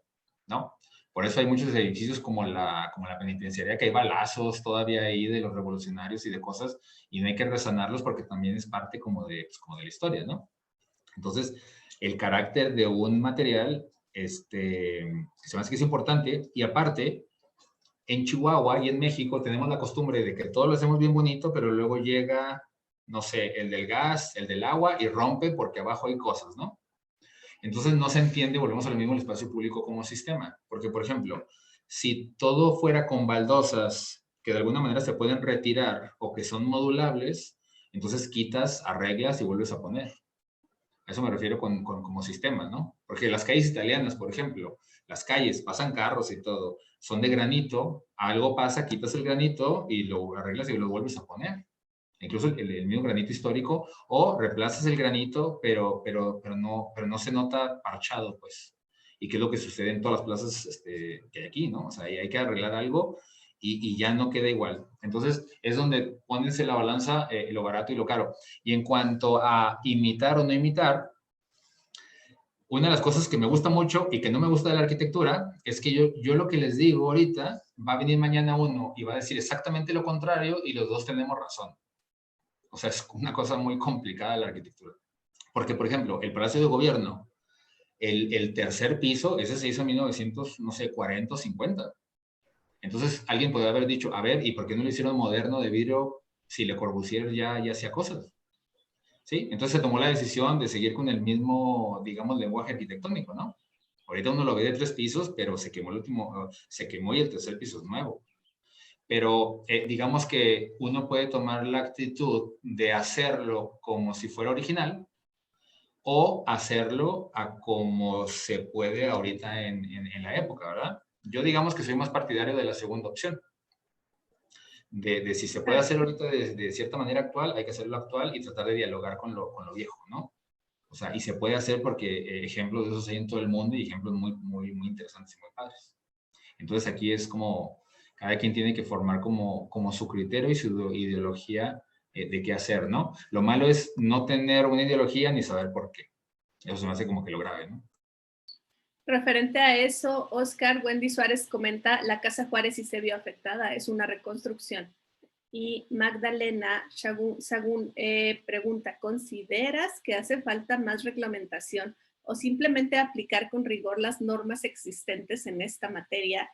¿no? Por eso hay muchos edificios como la penitenciaría, que hay balazos todavía ahí de los revolucionarios y de cosas, y no hay que resanarlos porque también es parte como de la historia, ¿no? Entonces, el carácter de un material, se me hace que es importante, y aparte, en Chihuahua y en México tenemos la costumbre de que todo lo hacemos bien bonito, pero luego llega, no sé, el del gas, el del agua, y rompe porque abajo hay cosas, ¿no? Entonces no se entiende, volvemos a lo mismo, el espacio público como sistema. Porque, por ejemplo, si todo fuera con baldosas que de alguna manera se pueden retirar o que son modulables, entonces quitas, arreglas y vuelves a poner. A eso me refiero como sistema, ¿no? Porque las calles italianas, por ejemplo, las calles, pasan carros y todo, son de granito, algo pasa, quitas el granito y lo arreglas y lo vuelves a poner. Incluso el mismo granito histórico, o reemplazas el granito, pero no se nota parchado, pues. Y que es lo que sucede en todas las plazas que hay aquí, ¿no? O sea, hay que arreglar algo y ya no queda igual. Entonces, es donde pones en la balanza lo barato y lo caro. Y en cuanto a imitar o no imitar, una de las cosas que me gusta mucho y que no me gusta de la arquitectura es que yo lo que les digo ahorita, va a venir mañana uno y va a decir exactamente lo contrario y los dos tenemos razón. O sea, es una cosa muy complicada la arquitectura. Porque, por ejemplo, el Palacio de Gobierno, el tercer piso, ese se hizo en 1900, no sé, 40 o 50. Entonces, alguien podría haber dicho, a ver, ¿y por qué no lo hicieron moderno de vidrio si Le Corbusier ya hacía cosas? ¿Sí? Entonces se tomó la decisión de seguir con el mismo, digamos, lenguaje arquitectónico, ¿no? Ahorita uno lo ve de 3 pisos, pero se quemó el último, se quemó y el tercer piso es nuevo. Pero digamos que uno puede tomar la actitud de hacerlo como si fuera original o hacerlo a como se puede ahorita en la época, ¿verdad? Yo digamos que soy más partidario de la segunda opción. De si se puede hacer ahorita de cierta manera actual, hay que hacerlo actual y tratar de dialogar con lo viejo, ¿no? O sea, y se puede hacer porque ejemplos de esos hay en todo el mundo y ejemplos muy interesantes y muy padres. Entonces aquí es como cada quien tiene que formar como su criterio y su ideología de qué hacer, ¿no? Lo malo es no tener una ideología ni saber por qué. Eso se me hace como que lo grave, ¿no? Referente a eso, Oscar Wendy Suárez comenta, la Casa Juárez sí se vio afectada, es una reconstrucción. Y Magdalena Sagún pregunta, ¿consideras que hace falta más reglamentación o simplemente aplicar con rigor las normas existentes en esta materia?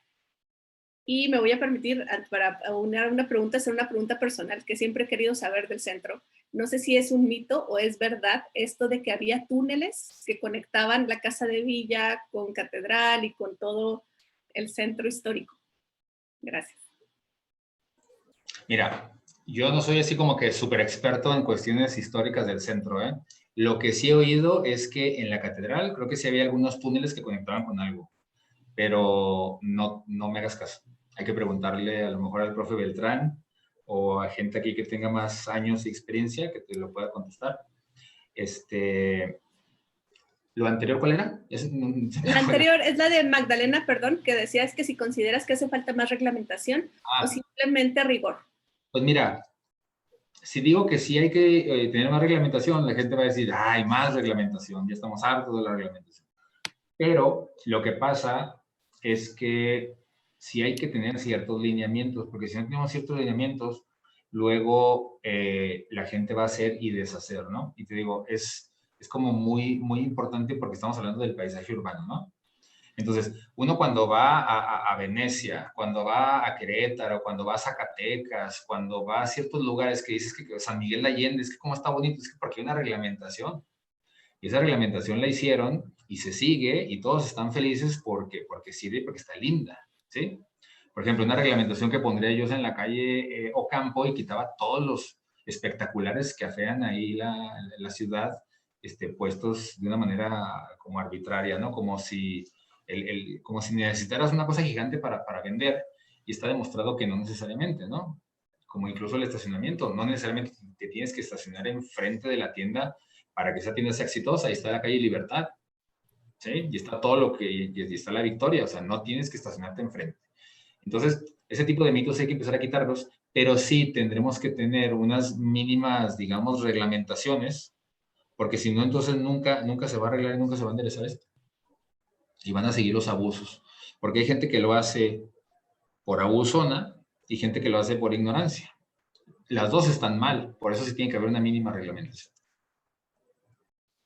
Y me voy a permitir, para unir una pregunta, hacer una pregunta personal que siempre he querido saber del centro. No sé si es un mito o es verdad esto de que había túneles que conectaban la Casa de Villa con Catedral y con todo el centro histórico. Gracias. Mira, yo no soy así como que súper experto en cuestiones históricas del centro, ¿eh? Lo que sí he oído es que en la catedral creo que sí había algunos túneles que conectaban con algo, pero no me hagas caso. Hay que preguntarle a lo mejor al profe Beltrán o a gente aquí que tenga más años de experiencia que te lo pueda contestar. ¿Lo anterior cuál era? La anterior es la de Magdalena, perdón, que decía es que si consideras que hace falta más reglamentación o simplemente rigor. Pues mira, si digo que sí hay que tener más reglamentación, la gente va a decir, ay, más reglamentación, ya estamos hartos de la reglamentación. Pero lo que pasa es que sí hay que tener ciertos lineamientos, porque si no tenemos ciertos lineamientos, luego la gente va a hacer y deshacer, ¿no? Y te digo, es como muy importante porque estamos hablando del paisaje urbano, ¿no? Entonces, uno cuando va a Venecia, cuando va a Querétaro, cuando va a Zacatecas, cuando va a ciertos lugares que dices que San Miguel de Allende, es que cómo está bonito, es que porque hay una reglamentación. Y esa reglamentación la hicieron y se sigue y todos están felices porque sirve y porque está linda, ¿sí? Por ejemplo, una reglamentación que pondría yo en la calle Ocampo y quitaba todos los espectaculares que afean ahí la ciudad, puestos de una manera como arbitraria, ¿no? Como si, como si necesitaras una cosa gigante para vender, y está demostrado que no necesariamente, ¿no? Como incluso el estacionamiento, no necesariamente te tienes que estacionar enfrente de la tienda para que esa tienda sea exitosa. Ahí está la calle Libertad, ¿sí? Y está todo lo que, y está la Victoria, o sea, no tienes que estacionarte enfrente. Entonces, ese tipo de mitos hay que empezar a quitarlos, pero sí tendremos que tener unas mínimas, digamos, reglamentaciones, porque si no, entonces nunca se va a arreglar y nunca se va a enderezar esto. Y van a seguir los abusos, porque hay gente que lo hace por abusona y gente que lo hace por ignorancia. Las dos están mal, por eso sí tiene que haber una mínima reglamentación.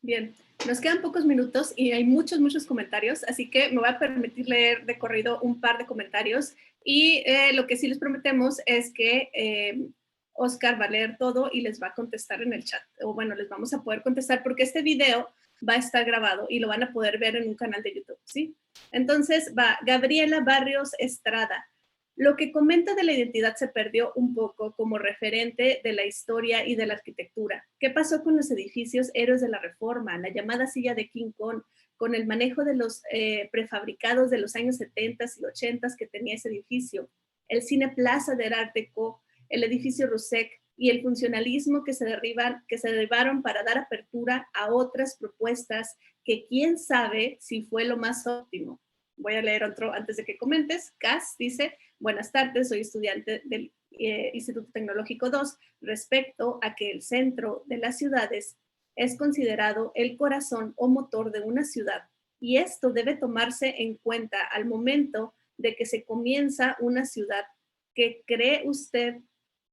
Bien, nos quedan pocos minutos y hay muchos comentarios, así que me voy a permitir leer de corrido un par de comentarios y lo que sí les prometemos es que Oscar va a leer todo y les va a contestar en el chat, o bueno, les vamos a poder contestar porque este video va a estar grabado y lo van a poder ver en un canal de YouTube, ¿sí? Entonces va Gabriela Barrios Estrada. Lo que comenta de la identidad se perdió un poco como referente de la historia y de la arquitectura. ¿Qué pasó con los edificios héroes de la Reforma, la llamada silla de King Kong, con el manejo de los prefabricados de los años 70 y 80 que tenía ese edificio? El Cine Plaza del Art Deco, el edificio Rusek y el funcionalismo que se derivaron para dar apertura a otras propuestas que quién sabe si fue lo más óptimo. Voy a leer otro antes de que comentes. Cas dice, buenas tardes, soy estudiante del Instituto Tecnológico 2. Respecto a que el centro de las ciudades es considerado el corazón o motor de una ciudad, y esto debe tomarse en cuenta al momento de que se comienza una ciudad. ¿Qué cree usted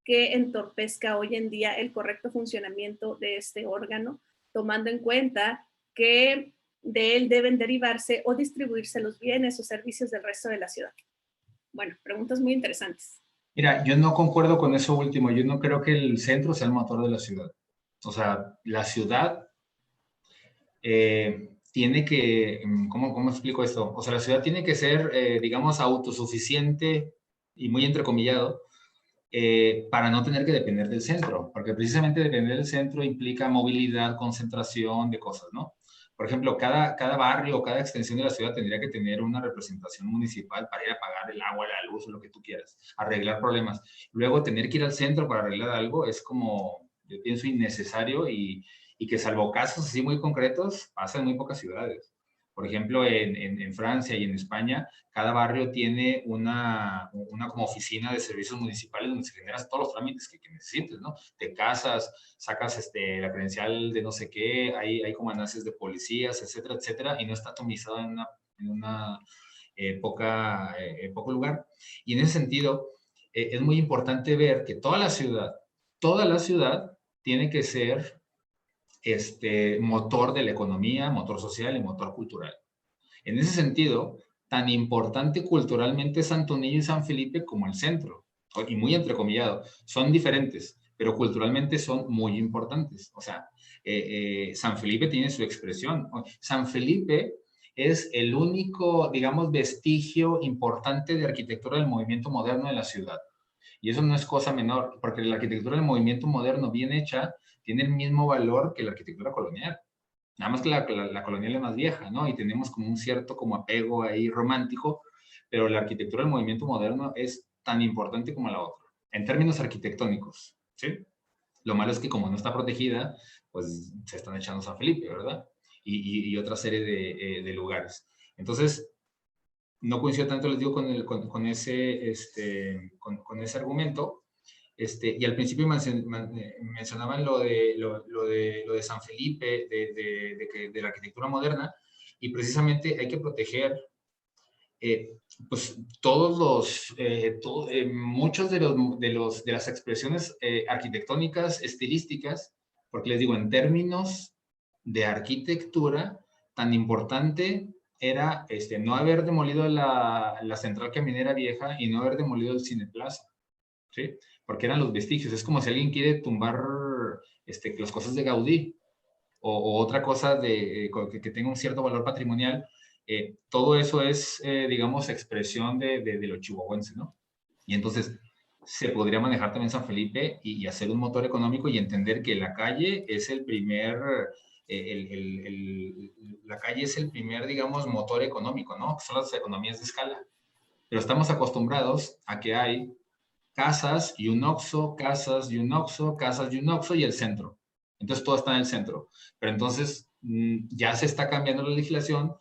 que entorpezca hoy en día el correcto funcionamiento de este órgano, tomando en cuenta que de él deben derivarse o distribuirse los bienes o servicios del resto de la ciudad? Bueno, preguntas muy interesantes. Mira, yo no concuerdo con eso último. Yo no creo que el centro sea el motor de la ciudad. O sea, la ciudad tiene que, ¿cómo explico esto? O sea, la ciudad tiene que ser, digamos, autosuficiente y muy entrecomillado para no tener que depender del centro, porque precisamente depender del centro implica movilidad, concentración de cosas, ¿no? Por ejemplo, cada barrio, cada extensión de la ciudad tendría que tener una representación municipal para ir a pagar el agua, la luz, lo que tú quieras, arreglar problemas. Luego, tener que ir al centro para arreglar algo es como, yo pienso, innecesario y que salvo casos así muy concretos, pasa en muy pocas ciudades. Por ejemplo, en Francia y en España, cada barrio tiene una como oficina de servicios municipales donde se generan todos los trámites que necesites, ¿no? Te casas, sacas la credencial de no sé qué, hay comandancias de policías, etcétera, etcétera, y no está atomizado en una poco lugar. Y en ese sentido, es muy importante ver que toda la ciudad tiene que ser motor de la economía, motor social y motor cultural. En ese sentido, tan importante culturalmente es Santo Niño y San Felipe como el centro, y muy entrecomillado. Son diferentes, pero culturalmente son muy importantes. O sea, San Felipe tiene su expresión. San Felipe es el único, digamos, vestigio importante de arquitectura del movimiento moderno de la ciudad. Y eso no es cosa menor, porque la arquitectura del movimiento moderno bien hecha tiene el mismo valor que la arquitectura colonial. Nada más que la colonial es más vieja, ¿no? Y tenemos como un cierto como apego ahí romántico, pero la arquitectura del movimiento moderno es tan importante como la otra, en términos arquitectónicos, ¿sí? Lo malo es que como no está protegida, pues se están echando San Felipe, ¿verdad? Y otra serie de lugares. Entonces, no coincido tanto, les digo, con ese argumento. Y al principio mencionaban lo de San Felipe, de la arquitectura moderna, y precisamente hay que proteger pues muchos de las expresiones arquitectónicas, estilísticas, porque les digo, en términos de arquitectura, tan importante era no haber demolido la central caminera vieja y no haber demolido el Cineplaza, ¿sí? Porque eran los vestigios. Es como si alguien quiere tumbar las cosas de Gaudí o otra cosa que tenga un cierto valor patrimonial. Todo eso es, digamos, expresión de lo chihuahuense, ¿no? Y entonces se podría manejar también San Felipe y hacer un motor económico y entender que la calle es el primer, la calle es el primer, digamos, motor económico, ¿no? Que son las economías de escala. Pero estamos acostumbrados a que hay casas y un Oxxo, casas y un Oxxo, casas y un Oxxo y el centro. Entonces todo está en el centro. Pero entonces ya se está cambiando la legislación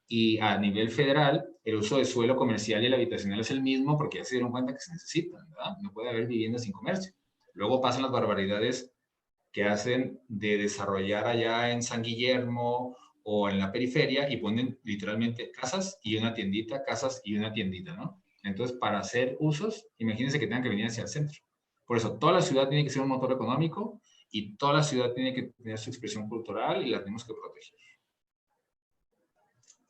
y a nivel federal el uso de suelo comercial y el habitacional es el mismo porque ya se dieron cuenta que se necesitan, ¿verdad? No puede haber viviendas sin comercio. Luego pasan las barbaridades que hacen de desarrollar allá en San Guillermo o en la periferia y ponen literalmente casas y una tiendita, casas y una tiendita, ¿no? Entonces, para hacer usos, imagínense que tengan que venir hacia el centro. Por eso, toda la ciudad tiene que ser un motor económico y toda la ciudad tiene que tener su expresión cultural y la tenemos que proteger.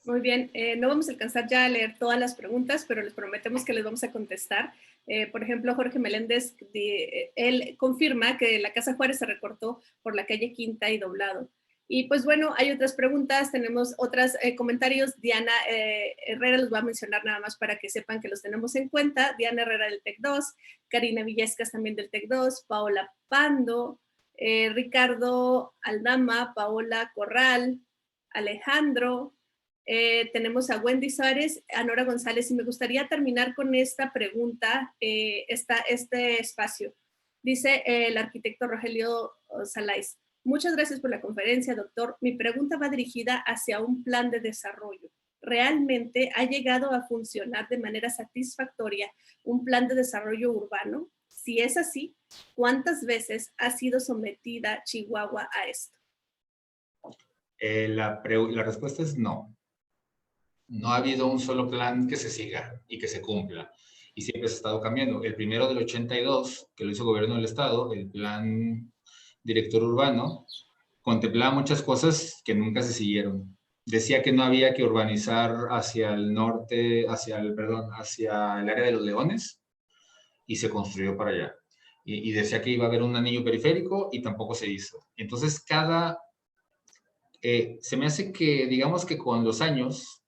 Muy bien, no vamos a alcanzar ya a leer todas las preguntas, pero les prometemos que les vamos a contestar. Por ejemplo, Jorge Meléndez, él confirma que la Casa Juárez se recortó por la calle Quinta y Doblado. Y pues bueno, hay otras preguntas, tenemos otros comentarios. Diana Herrera los va a mencionar nada más para que sepan que los tenemos en cuenta. Diana Herrera del TEC 2, Karina Villescas también del TEC 2, Paola Pando, Ricardo Aldama, Paola Corral, Alejandro, tenemos a Wendy Suárez, a Nora González, y me gustaría terminar con esta pregunta, este espacio. Dice el arquitecto Rogelio Salais: muchas gracias por la conferencia, doctor. Mi pregunta va dirigida hacia un plan de desarrollo. ¿Realmente ha llegado a funcionar de manera satisfactoria un plan de desarrollo urbano? Si es así, ¿cuántas veces ha sido sometida Chihuahua a esto? La respuesta es no. No ha habido un solo plan que se siga y que se cumpla. Y siempre se ha estado cambiando. El primero del 82, que lo hizo el gobierno del estado, el plan director urbano, contemplaba muchas cosas que nunca se siguieron. Decía que no había que urbanizar hacia el norte, hacia el área de los Leones, y se construyó para allá. Y decía que iba a haber un anillo periférico y tampoco se hizo. Entonces, se me hace que, digamos que con los años,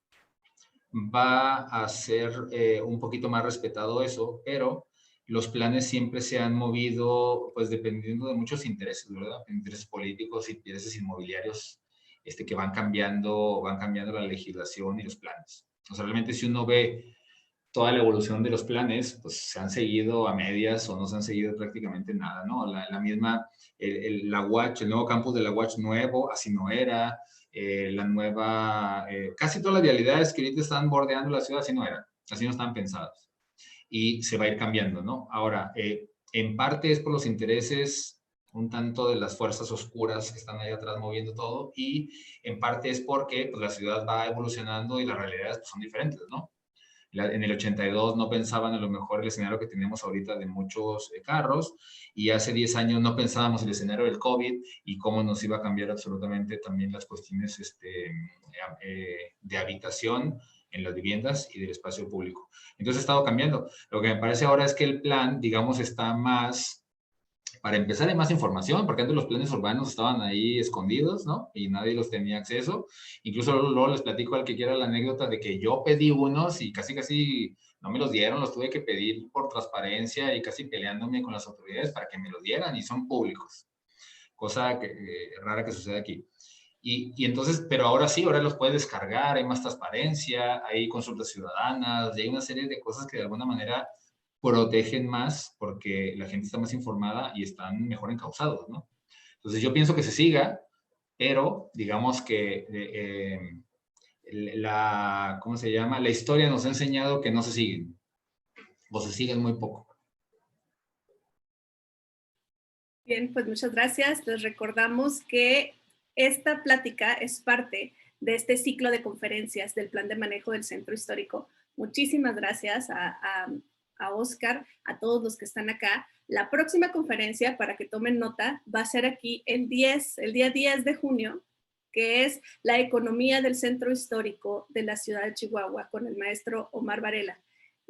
va a ser un poquito más respetado eso, pero los planes siempre se han movido, pues dependiendo de muchos intereses, ¿verdad? Intereses políticos, intereses inmobiliarios, que van cambiando la legislación y los planes. O sea, realmente si uno ve toda la evolución de los planes, pues se han seguido a medias o no se han seguido prácticamente nada, ¿no? La misma, la UACH, el nuevo campus de la UACH nuevo, así no era. La nueva, casi todas las vialidades que ahorita están bordeando la ciudad así no eran, así no estaban pensadas. Y se va a ir cambiando, ¿no? Ahora, en parte es por los intereses un tanto de las fuerzas oscuras que están ahí atrás moviendo todo, y en parte es porque pues, la ciudad va evolucionando y las realidades pues, son diferentes, ¿no? En el 82 no pensaban a lo mejor el escenario que tenemos ahorita de muchos carros, y hace 10 años no pensábamos el escenario del COVID y cómo nos iba a cambiar absolutamente también las cuestiones de habitación en las viviendas y del espacio público. Entonces ha estado cambiando. Lo que me parece ahora es que el plan, digamos, está más... Para empezar, hay más información, porque antes los planes urbanos estaban ahí escondidos, ¿no? Y nadie los tenía acceso. Incluso luego les platico al que quiera la anécdota de que yo pedí unos y casi no me los dieron, los tuve que pedir por transparencia y casi peleándome con las autoridades para que me los dieran, y son públicos. Cosa rara que sucede aquí. Y entonces, pero ahora sí, ahora los puedes descargar, hay más transparencia, hay consultas ciudadanas, y hay una serie de cosas que de alguna manera protegen más porque la gente está más informada y están mejor encausados, ¿no? Entonces yo pienso que se siga, pero digamos que ¿cómo se llama? La historia nos ha enseñado que no se siguen, o se siguen muy poco. Bien, pues muchas gracias. Les recordamos que esta plática es parte de este ciclo de conferencias del Plan de Manejo del Centro Histórico. Muchísimas gracias a Oscar, a todos los que están acá. La próxima conferencia, para que tomen nota, va a ser aquí el día 10 de junio, que es la economía del centro histórico de la ciudad de Chihuahua, con el maestro Omar Varela.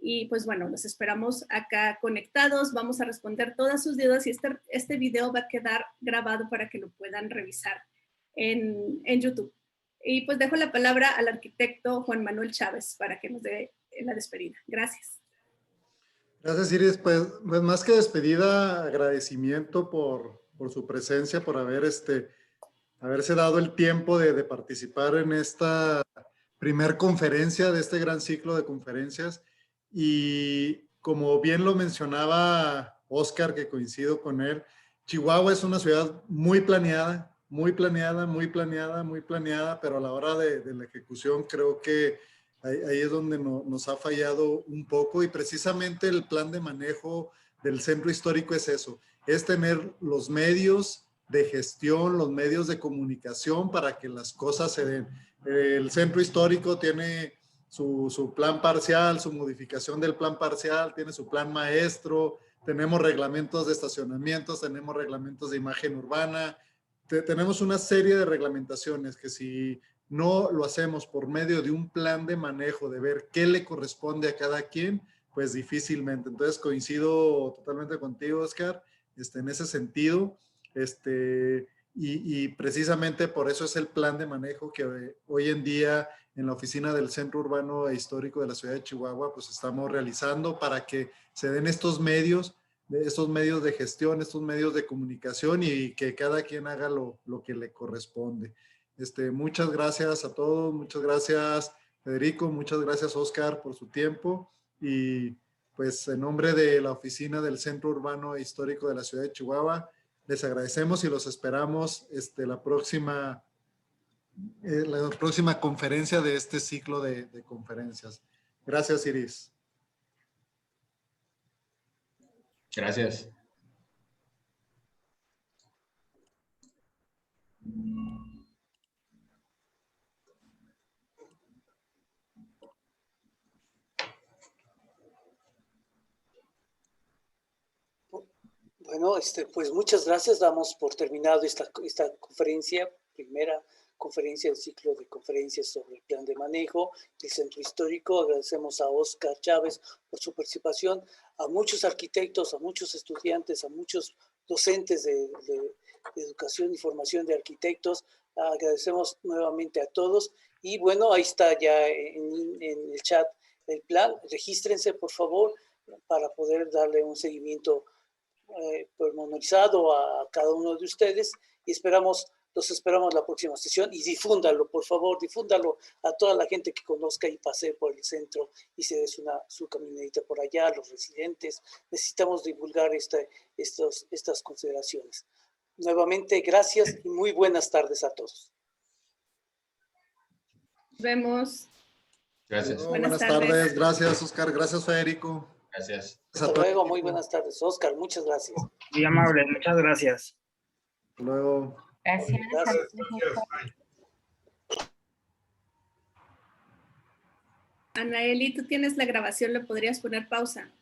Y pues bueno, los esperamos acá conectados, vamos a responder todas sus dudas y este video va a quedar grabado para que lo puedan revisar en YouTube. Y pues dejo la palabra al arquitecto Juan Manuel Chávez para que nos dé la despedida. Gracias. Gracias, Iris. Pues más que despedida, agradecimiento por su presencia, por haberse dado el tiempo de participar en esta primer conferencia de este gran ciclo de conferencias. Y como bien lo mencionaba Oscar, que coincido con él, Chihuahua es una ciudad muy planeada, muy planeada, muy planeada, muy planeada, pero a la hora de la ejecución creo que ahí es donde nos ha fallado un poco, y precisamente el plan de manejo del centro histórico es eso, es tener los medios de gestión, los medios de comunicación para que las cosas se den. El centro histórico tiene su plan parcial, su modificación del plan parcial, tiene su plan maestro, tenemos reglamentos de estacionamientos, tenemos reglamentos de imagen urbana, tenemos una serie de reglamentaciones que si no lo hacemos por medio de un plan de manejo, de ver qué le corresponde a cada quien, pues difícilmente. Entonces coincido totalmente contigo, Oscar, en ese sentido. Y precisamente por eso es el plan de manejo que hoy en día en la oficina del Centro Urbano e Histórico de la ciudad de Chihuahua, pues estamos realizando para que se den estos medios de gestión, estos medios de comunicación, y que cada quien haga lo que le corresponde. Muchas gracias a todos, muchas gracias Federico, muchas gracias Oscar por su tiempo, y pues en nombre de la oficina del Centro Urbano e Histórico de la ciudad de Chihuahua, les agradecemos y los esperamos la próxima conferencia de este ciclo de conferencias. Gracias, Iris. Gracias. Bueno, pues muchas gracias. Damos por terminado esta conferencia, primera conferencia del ciclo de conferencias sobre el plan de manejo del centro histórico. Agradecemos a Oscar Chávez por su participación, a muchos arquitectos, a muchos estudiantes, a muchos docentes de educación y formación de arquitectos. Agradecemos nuevamente a todos. Y bueno, ahí está ya en el chat el plan. Regístrense, por favor, para poder darle un seguimiento pormenorizado a cada uno de ustedes, y los esperamos la próxima sesión, y difúndalo, por favor, difúndalo a toda la gente que conozca y pase por el centro y se dé su caminadita por allá, los residentes. Necesitamos divulgar estas consideraciones. Nuevamente, gracias y muy buenas tardes a todos. Nos vemos. Gracias. No, buenas tardes. Gracias, Oscar. Gracias, Federico. Gracias. Hasta luego, muy buenas tardes. Oscar, muchas gracias. Muy amable, muchas gracias. Hasta luego. Gracias. Gracias. Anaeli, tú tienes la grabación, ¿le podrías poner pausa?